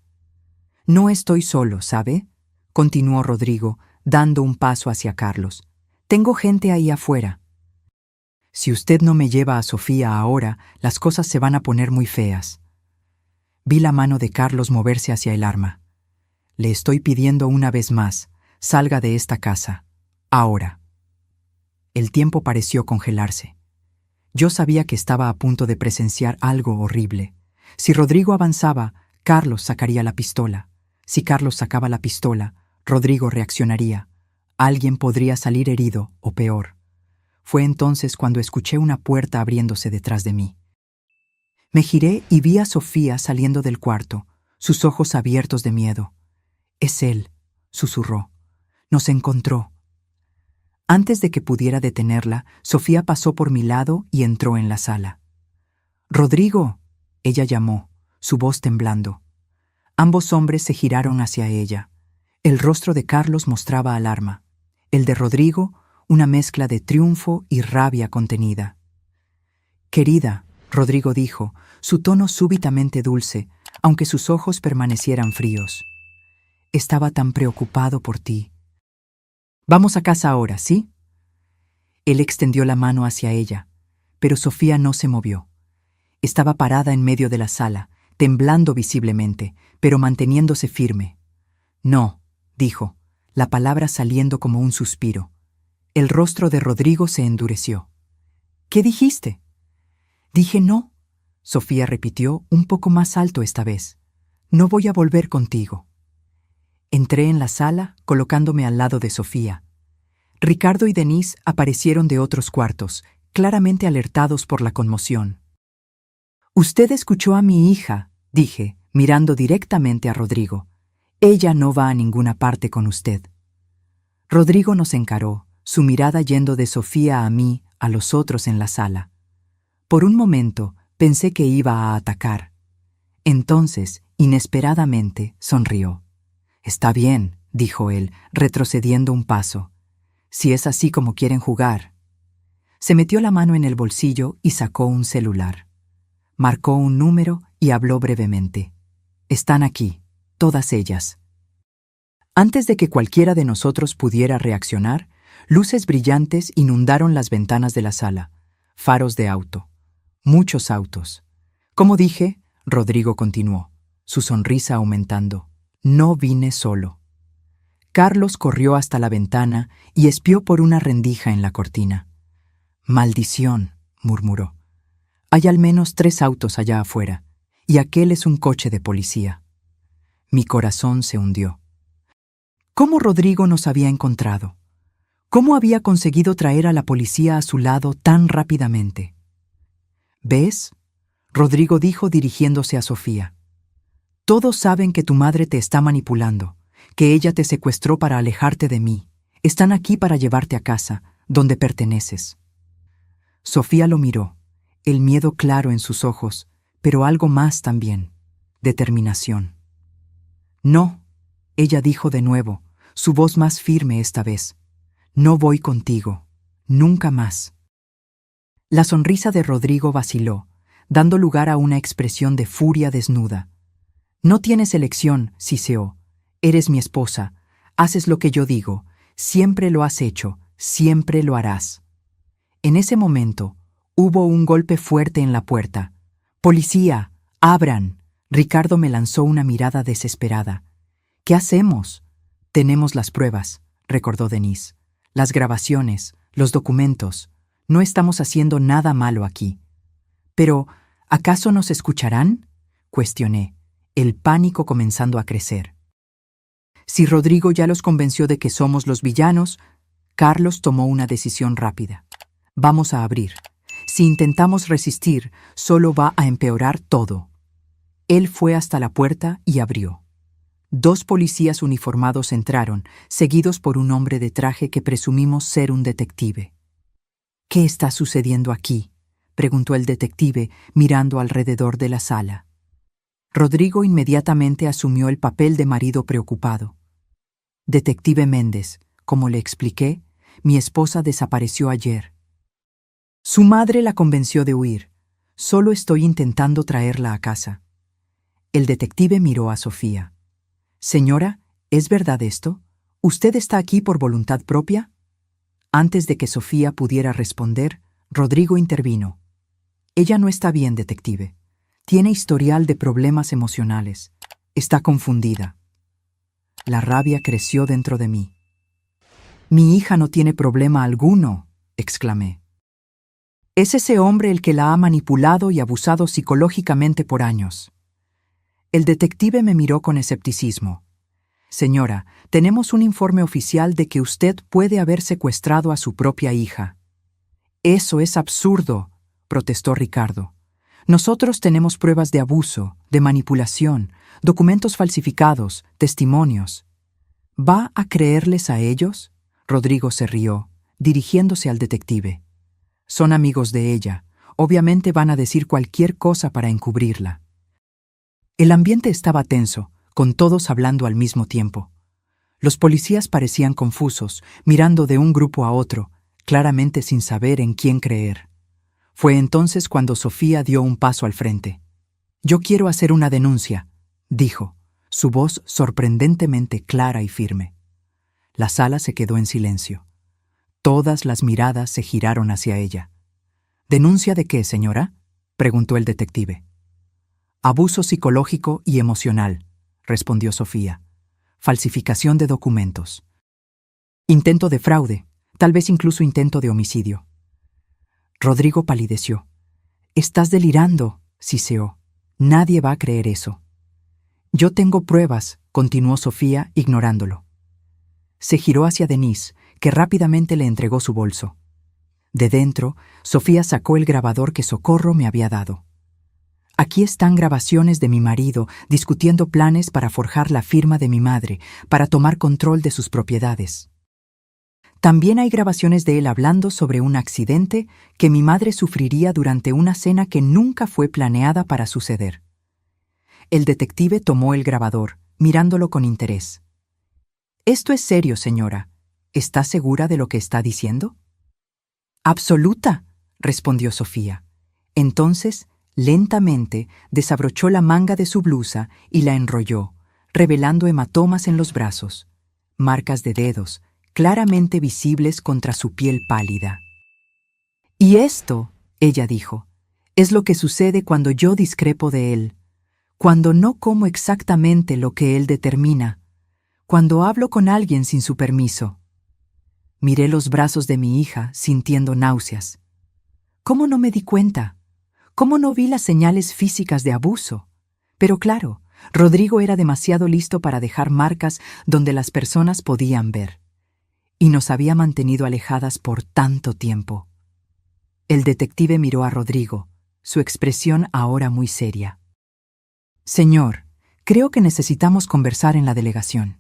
«No estoy solo, ¿sabe?», continuó Rodrigo, dando un paso hacia Carlos. «Tengo gente ahí afuera. Si usted no me lleva a Sofía ahora, las cosas se van a poner muy feas». Vi la mano de Carlos moverse hacia el arma. «Le estoy pidiendo una vez más, salga de esta casa. Ahora». El tiempo pareció congelarse. Yo sabía que estaba a punto de presenciar algo horrible. Si Rodrigo avanzaba, Carlos sacaría la pistola. Si Carlos sacaba la pistola, Rodrigo reaccionaría. Alguien podría salir herido o peor. Fue entonces cuando escuché una puerta abriéndose detrás de mí. Me giré y vi a Sofía saliendo del cuarto, sus ojos abiertos de miedo. «Es él», susurró. «Nos encontró». Antes de que pudiera detenerla, Sofía pasó por mi lado y entró en la sala. «Rodrigo», ella llamó, su voz temblando. Ambos hombres se giraron hacia ella. El rostro de Carlos mostraba alarma. El de Rodrigo, una mezcla de triunfo y rabia contenida. «Querida», Rodrigo dijo, su tono súbitamente dulce, aunque sus ojos permanecieran fríos. «Estaba tan preocupado por ti. Vamos a casa ahora, ¿sí?» Él extendió la mano hacia ella, pero Sofía no se movió. Estaba parada en medio de la sala, temblando visiblemente, pero manteniéndose firme. «No», dijo, la palabra saliendo como un suspiro. El rostro de Rodrigo se endureció. «¿Qué dijiste?» «Dije no», Sofía repitió un poco más alto esta vez. «No voy a volver contigo». Entré en la sala, colocándome al lado de Sofía. Ricardo y Denise aparecieron de otros cuartos, claramente alertados por la conmoción. «Usted escuchó a mi hija», dije, mirando directamente a Rodrigo. «Ella no va a ninguna parte con usted». Rodrigo nos encaró, su mirada yendo de Sofía a mí, a los otros en la sala. Por un momento pensé que iba a atacar. Entonces, inesperadamente, sonrió. «Está bien», dijo él, retrocediendo un paso. «Si es así como quieren jugar». Se metió la mano en el bolsillo y sacó un celular. Marcó un número y habló brevemente. «Están aquí, todas ellas». Antes de que cualquiera de nosotros pudiera reaccionar, luces brillantes inundaron las ventanas de la sala. Faros de auto. Muchos autos. Como dije, Rodrigo continuó, su sonrisa aumentando. «No vine solo». Carlos corrió hasta la ventana y espió por una rendija en la cortina. «Maldición», murmuró. «Hay al menos 3 autos allá afuera, y aquel es un coche de policía». Mi corazón se hundió. ¿Cómo Rodrigo nos había encontrado? ¿Cómo había conseguido traer a la policía a su lado tan rápidamente? «¿Ves?», Rodrigo dijo dirigiéndose a Sofía. «Todos saben que tu madre te está manipulando, que ella te secuestró para alejarte de mí. Están aquí para llevarte a casa, donde perteneces». Sofía lo miró, el miedo claro en sus ojos, pero algo más también, determinación. «No», ella dijo de nuevo, su voz más firme esta vez. «No voy contigo, nunca más». La sonrisa de Rodrigo vaciló, dando lugar a una expresión de furia desnuda. «No tienes elección, Siseo. Eres mi esposa. Haces lo que yo digo. Siempre lo has hecho. Siempre lo harás». En ese momento, hubo un golpe fuerte en la puerta. «¡Policía! ¡Abran!». Ricardo me lanzó una mirada desesperada. «¿Qué hacemos?» «Tenemos las pruebas», recordó Denise. «Las grabaciones, los documentos. No estamos haciendo nada malo aquí». «Pero, ¿acaso nos escucharán?», cuestioné, el pánico comenzando a crecer. Si Rodrigo ya los convenció de que somos los villanos, Carlos tomó una decisión rápida. «Vamos a abrir. Si intentamos resistir, solo va a empeorar todo». Él fue hasta la puerta y abrió. 2 policías uniformados entraron, seguidos por un hombre de traje que presumimos ser un detective. «¿Qué está sucediendo aquí?», preguntó el detective, mirando alrededor de la sala. Rodrigo inmediatamente asumió el papel de marido preocupado. «Detective Méndez, como le expliqué, mi esposa desapareció ayer. Su madre la convenció de huir. Solo estoy intentando traerla a casa». El detective miró a Sofía. «Señora, ¿es verdad esto? ¿Usted está aquí por voluntad propia?». Antes de que Sofía pudiera responder, Rodrigo intervino. «Ella no está bien, detective. Tiene historial de problemas emocionales. Está confundida». La rabia creció dentro de mí. «Mi hija no tiene problema alguno», exclamé. «Es ese hombre el que la ha manipulado y abusado psicológicamente por años». El detective me miró con escepticismo. «Señora, tenemos un informe oficial de que usted puede haber secuestrado a su propia hija». «Eso es absurdo», protestó Ricardo. «Nosotros tenemos pruebas de abuso, de manipulación, documentos falsificados, testimonios». «¿Va a creerles a ellos?». Rodrigo se rió, dirigiéndose al detective. «Son amigos de ella. Obviamente van a decir cualquier cosa para encubrirla». El ambiente estaba tenso, con todos hablando al mismo tiempo. Los policías parecían confusos, mirando de un grupo a otro, claramente sin saber en quién creer. Fue entonces cuando Sofía dio un paso al frente. «Yo quiero hacer una denuncia», dijo, su voz sorprendentemente clara y firme. La sala se quedó en silencio. Todas las miradas se giraron hacia ella. «¿Denuncia de qué, señora?», preguntó el detective. «Abuso psicológico y emocional», respondió Sofía. «Falsificación de documentos. Intento de fraude, tal vez incluso intento de homicidio». Rodrigo palideció. «Estás delirando», siseó. «Nadie va a creer eso». «Yo tengo pruebas», continuó Sofía, ignorándolo. Se giró hacia Denise, que rápidamente le entregó su bolso. De dentro, Sofía sacó el grabador que Socorro me había dado. «Aquí están grabaciones de mi marido discutiendo planes para forjar la firma de mi madre, para tomar control de sus propiedades. También hay grabaciones de él hablando sobre un accidente que mi madre sufriría durante una cena que nunca fue planeada para suceder». El detective tomó el grabador, mirándolo con interés. «Esto es serio, señora. ¿Está segura de lo que está diciendo?». «Absoluta», respondió Sofía. Entonces, lentamente, desabrochó la manga de su blusa y la enrolló, revelando hematomas en los brazos, marcas de dedos, claramente visibles contra su piel pálida. «Y esto», ella dijo, «es lo que sucede cuando yo discrepo de él, cuando no como exactamente lo que él determina, cuando hablo con alguien sin su permiso». Miré los brazos de mi hija, sintiendo náuseas. ¿Cómo no me di cuenta? ¿Cómo no vi las señales físicas de abuso? Pero claro, Rodrigo era demasiado listo para dejar marcas donde las personas podían ver. Y nos había mantenido alejadas por tanto tiempo. El detective miró a Rodrigo, su expresión ahora muy seria. «Señor, creo que necesitamos conversar en la delegación».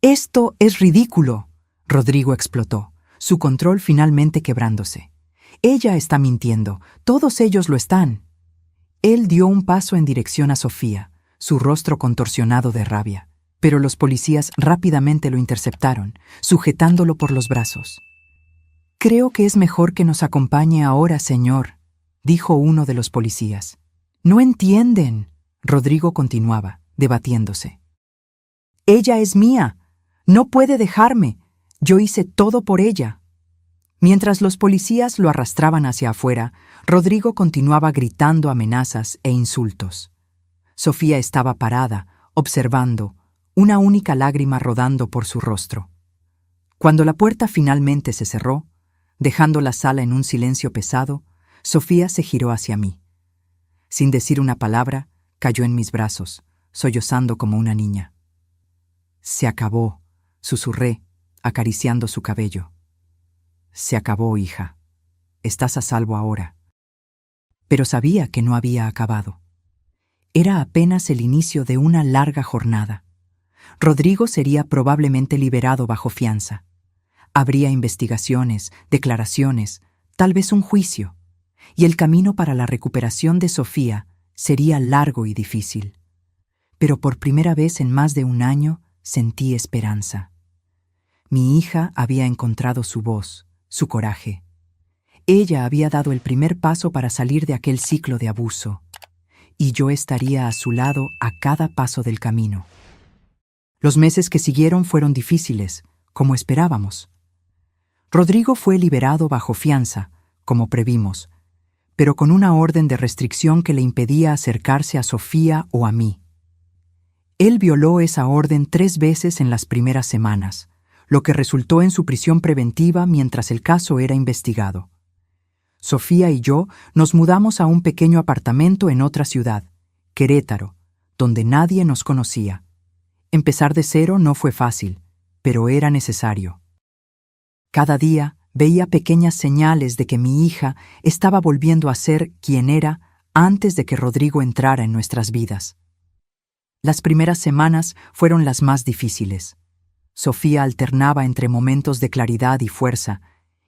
«Esto es ridículo», Rodrigo explotó, su control finalmente quebrándose. «Ella está mintiendo, todos ellos lo están». Él dio un paso en dirección a Sofía, su rostro contorsionado de rabia, pero los policías rápidamente lo interceptaron, sujetándolo por los brazos. «Creo que es mejor que nos acompañe ahora, señor», dijo uno de los policías. «No entienden», Rodrigo continuaba, debatiéndose. «Ella es mía. No puede dejarme. Yo hice todo por ella». Mientras los policías lo arrastraban hacia afuera, Rodrigo continuaba gritando amenazas e insultos. Sofía estaba parada, observando, una única lágrima rodando por su rostro. Cuando la puerta finalmente se cerró, dejando la sala en un silencio pesado, Sofía se giró hacia mí. Sin decir una palabra, cayó en mis brazos, sollozando como una niña. «Se acabó», susurré, acariciando su cabello. «Se acabó, hija. Estás a salvo ahora». Pero sabía que no había acabado. Era apenas el inicio de una larga jornada. Rodrigo sería probablemente liberado bajo fianza. Habría investigaciones, declaraciones, tal vez un juicio, y el camino para la recuperación de Sofía sería largo y difícil. Pero por primera vez en más de un año sentí esperanza. Mi hija había encontrado su voz, su coraje. Ella había dado el primer paso para salir de aquel ciclo de abuso, y yo estaría a su lado a cada paso del camino. Los meses que siguieron fueron difíciles, como esperábamos. Rodrigo fue liberado bajo fianza, como previmos, pero con una orden de restricción que le impedía acercarse a Sofía o a mí. Él violó esa orden 3 veces en las primeras semanas, lo que resultó en su prisión preventiva mientras el caso era investigado. Sofía y yo nos mudamos a un pequeño apartamento en otra ciudad, Querétaro, donde nadie nos conocía. Empezar de cero no fue fácil, pero era necesario. Cada día veía pequeñas señales de que mi hija estaba volviendo a ser quien era antes de que Rodrigo entrara en nuestras vidas. Las primeras semanas fueron las más difíciles. Sofía alternaba entre momentos de claridad y fuerza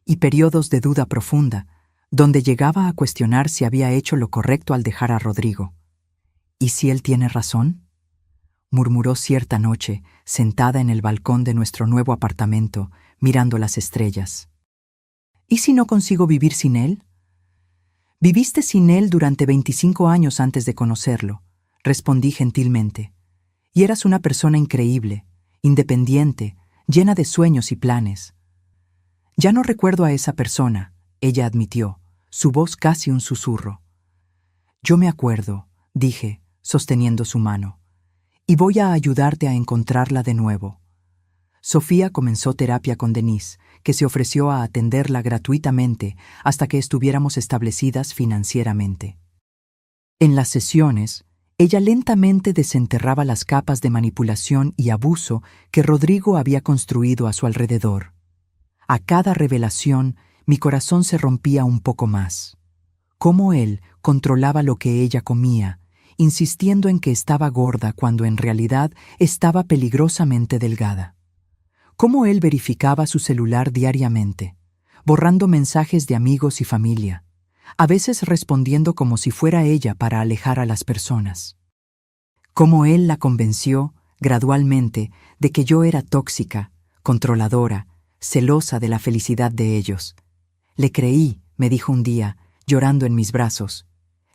y periodos de duda profunda, donde llegaba a cuestionar si había hecho lo correcto al dejar a Rodrigo. ¿Y si él tiene razón?, murmuró cierta noche, sentada en el balcón de nuestro nuevo apartamento, mirando las estrellas. ¿Y si no consigo vivir sin él? Viviste sin él durante 25 años antes de conocerlo, respondí gentilmente. Y eras una persona increíble, independiente, llena de sueños y planes. Ya no recuerdo a esa persona, ella admitió, su voz casi un susurro. Yo me acuerdo, dije, sosteniendo su mano, y voy a ayudarte a encontrarla de nuevo. Sofía comenzó terapia con Denise, que se ofreció a atenderla gratuitamente hasta que estuviéramos establecidas financieramente. En las sesiones, ella lentamente desenterraba las capas de manipulación y abuso que Rodrigo había construido a su alrededor. A cada revelación, mi corazón se rompía un poco más. Cómo él controlaba lo que ella comía, insistiendo en que estaba gorda cuando en realidad estaba peligrosamente delgada. Cómo él verificaba su celular diariamente, borrando mensajes de amigos y familia, a veces respondiendo como si fuera ella para alejar a las personas. Cómo él la convenció, gradualmente, de que yo era tóxica, controladora, celosa de la felicidad de ellos. Le creí, me dijo un día, llorando en mis brazos.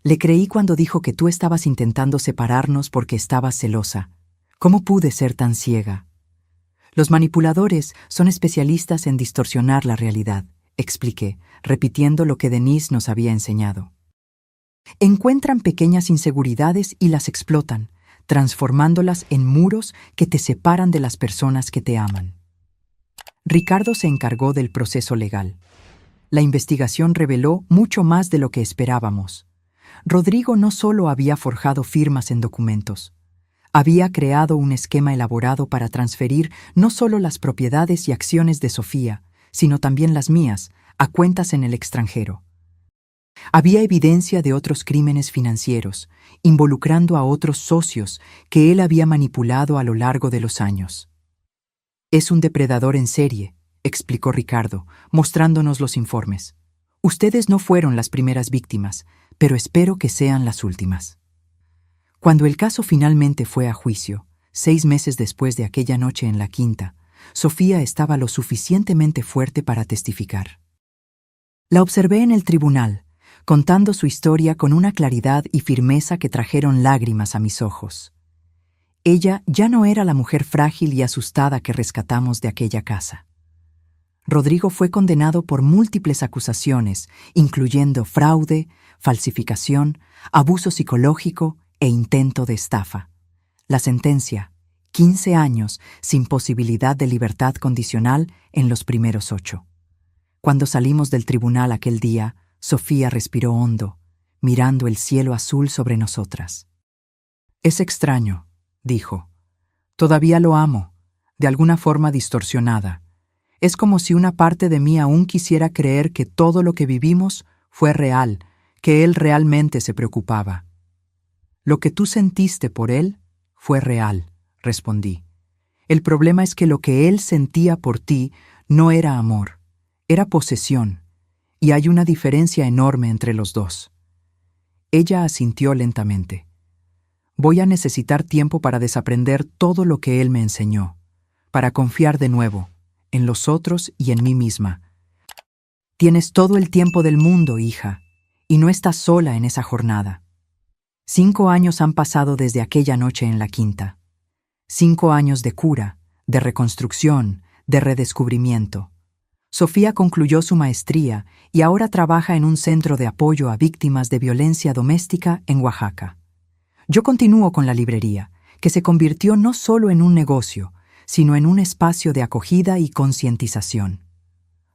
Le creí cuando dijo que tú estabas intentando separarnos porque estabas celosa. ¿Cómo pude ser tan ciega? Los manipuladores son especialistas en distorsionar la realidad, expliqué, repitiendo lo que Denise nos había enseñado. Encuentran pequeñas inseguridades y las explotan, transformándolas en muros que te separan de las personas que te aman. Ricardo se encargó del proceso legal. La investigación reveló mucho más de lo que esperábamos. Rodrigo no solo había forjado firmas en documentos, había creado un esquema elaborado para transferir no solo las propiedades y acciones de Sofía, sino también las mías, a cuentas en el extranjero. Había evidencia de otros crímenes financieros, involucrando a otros socios que él había manipulado a lo largo de los años. Es un depredador en serie, explicó Ricardo, mostrándonos los informes. Ustedes no fueron las primeras víctimas, pero espero que sean las últimas. Cuando el caso finalmente fue a juicio, 6 meses después de aquella noche en la quinta, Sofía estaba lo suficientemente fuerte para testificar. La observé en el tribunal, contando su historia con una claridad y firmeza que trajeron lágrimas a mis ojos. Ella ya no era la mujer frágil y asustada que rescatamos de aquella casa. Rodrigo fue condenado por múltiples acusaciones, incluyendo fraude, falsificación, abuso psicológico e intento de estafa. La sentencia: 15 años sin posibilidad de libertad condicional en los primeros 8. Cuando salimos del tribunal aquel día, Sofía respiró hondo, mirando el cielo azul sobre nosotras. «Es extraño», dijo. «Todavía lo amo, de alguna forma distorsionada. Es como si una parte de mí aún quisiera creer que todo lo que vivimos fue real, que él realmente se preocupaba». «Lo que tú sentiste por él fue real», respondí. «El problema es que lo que él sentía por ti no era amor, era posesión, y hay una diferencia enorme entre los dos». Ella asintió lentamente. «Voy a necesitar tiempo para desaprender todo lo que él me enseñó, para confiar de nuevo, en los otros y en mí misma. Tienes todo el tiempo del mundo, hija, y no estás sola en esa jornada». 5 años han pasado desde aquella noche en la quinta. 5 años de cura, de reconstrucción, de redescubrimiento. Sofía concluyó su maestría y ahora trabaja en un centro de apoyo a víctimas de violencia doméstica en Oaxaca. Yo continúo con la librería, que se convirtió no solo en un negocio, sino en un espacio de acogida y concientización.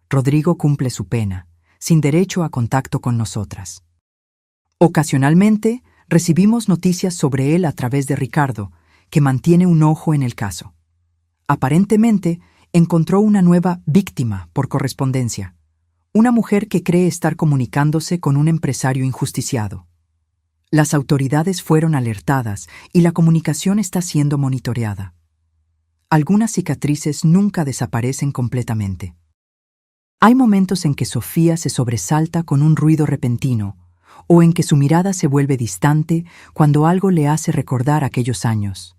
Rodrigo cumple su pena, sin derecho a contacto con nosotras. Ocasionalmente, recibimos noticias sobre él a través de Ricardo, que mantiene un ojo en el caso. Aparentemente, encontró una nueva víctima por correspondencia, una mujer que cree estar comunicándose con un empresario injusticiado. Las autoridades fueron alertadas y la comunicación está siendo monitoreada. Algunas cicatrices nunca desaparecen completamente. Hay momentos en que Sofía se sobresalta con un ruido repentino, o en que su mirada se vuelve distante cuando algo le hace recordar aquellos años.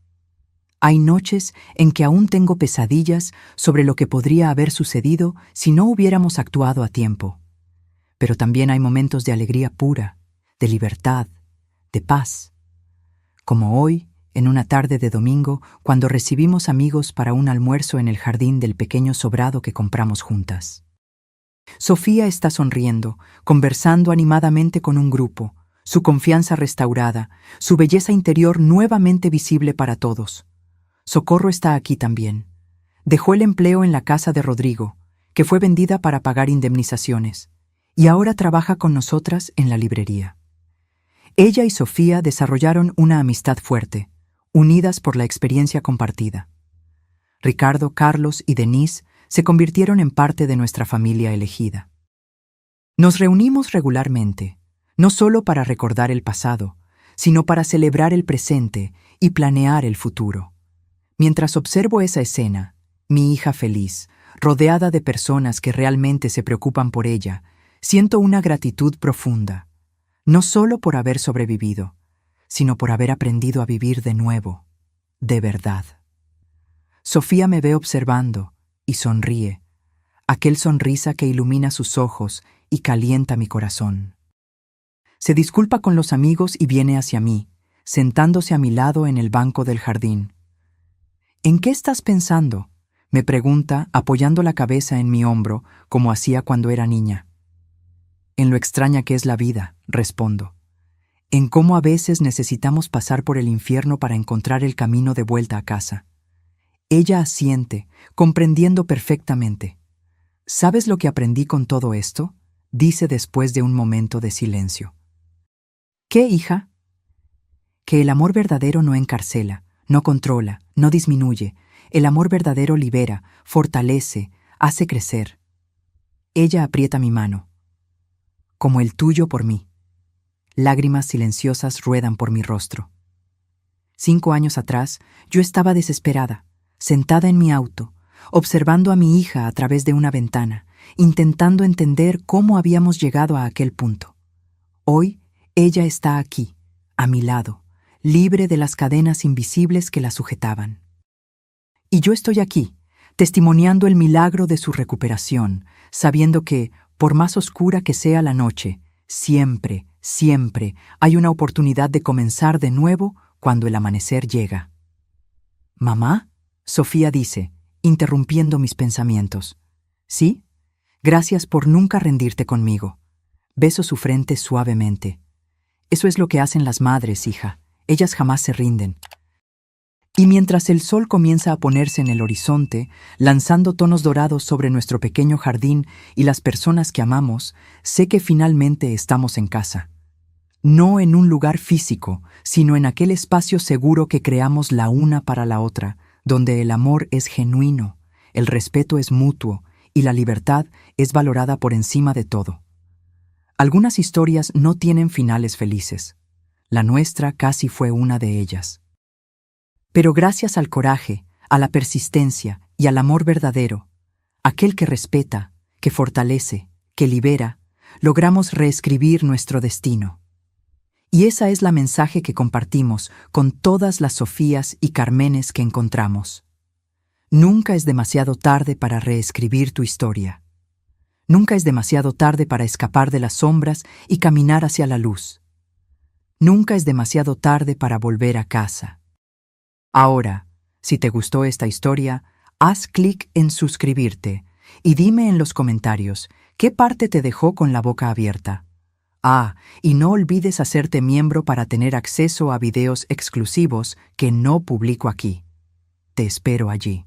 Hay noches en que aún tengo pesadillas sobre lo que podría haber sucedido si no hubiéramos actuado a tiempo. Pero también hay momentos de alegría pura, de libertad, de paz. Como hoy, en una tarde de domingo, cuando recibimos amigos para un almuerzo en el jardín del pequeño sobrado que compramos juntas. Sofía está sonriendo, conversando animadamente con un grupo, su confianza restaurada, su belleza interior nuevamente visible para todos. Socorro está aquí también. Dejó el empleo en la casa de Rodrigo, que fue vendida para pagar indemnizaciones, y ahora trabaja con nosotras en la librería. Ella y Sofía desarrollaron una amistad fuerte, unidas por la experiencia compartida. Ricardo, Carlos y Denise se convirtieron en parte de nuestra familia elegida. Nos reunimos regularmente, no solo para recordar el pasado, sino para celebrar el presente y planear el futuro. Mientras observo esa escena, mi hija feliz, rodeada de personas que realmente se preocupan por ella, siento una gratitud profunda, no solo por haber sobrevivido, sino por haber aprendido a vivir de nuevo, de verdad. Sofía me ve observando y sonríe, aquel sonrisa que ilumina sus ojos y calienta mi corazón. Se disculpa con los amigos y viene hacia mí, sentándose a mi lado en el banco del jardín. «¿En qué estás pensando?», me pregunta, apoyando la cabeza en mi hombro, como hacía cuando era niña. «En lo extraña que es la vida», respondo. «En cómo a veces necesitamos pasar por el infierno para encontrar el camino de vuelta a casa». Ella asiente, comprendiendo perfectamente. «¿Sabes lo que aprendí con todo esto?», dice después de un momento de silencio. «¿Qué, hija?». «Que el amor verdadero no encarcela, no controla, no disminuye. El amor verdadero libera, fortalece, hace crecer». Ella aprieta mi mano. «Como el tuyo por mí». Lágrimas silenciosas ruedan por mi rostro. 5 años atrás, yo estaba desesperada, sentada en mi auto, observando a mi hija a través de una ventana, intentando entender cómo habíamos llegado a aquel punto. Hoy, ella está aquí, a mi lado, libre de las cadenas invisibles que la sujetaban. Y yo estoy aquí, testimoniando el milagro de su recuperación, sabiendo que, por más oscura que sea la noche, siempre, siempre hay una oportunidad de comenzar de nuevo cuando el amanecer llega. «¿Mamá?», Sofía dice, interrumpiendo mis pensamientos. ¿Sí? Gracias por nunca rendirte conmigo. Beso su frente suavemente. Eso es lo que hacen las madres, hija. Ellas jamás se rinden. Y mientras el sol comienza a ponerse en el horizonte, lanzando tonos dorados sobre nuestro pequeño jardín y las personas que amamos, sé que finalmente estamos en casa. No en un lugar físico, sino en aquel espacio seguro que creamos la una para la otra, donde el amor es genuino, el respeto es mutuo y la libertad es valorada por encima de todo. Algunas historias no tienen finales felices. La nuestra casi fue una de ellas. Pero gracias al coraje, a la persistencia y al amor verdadero, aquel que respeta, que fortalece, que libera, logramos reescribir nuestro destino. Y esa es la mensaje que compartimos con todas las Sofías y Carmenes que encontramos. Nunca es demasiado tarde para reescribir tu historia. Nunca es demasiado tarde para escapar de las sombras y caminar hacia la luz. Nunca es demasiado tarde para volver a casa. Ahora, si te gustó esta historia, haz clic en suscribirte y dime en los comentarios qué parte te dejó con la boca abierta. Y no olvides hacerte miembro para tener acceso a videos exclusivos que no publico aquí. Te espero allí.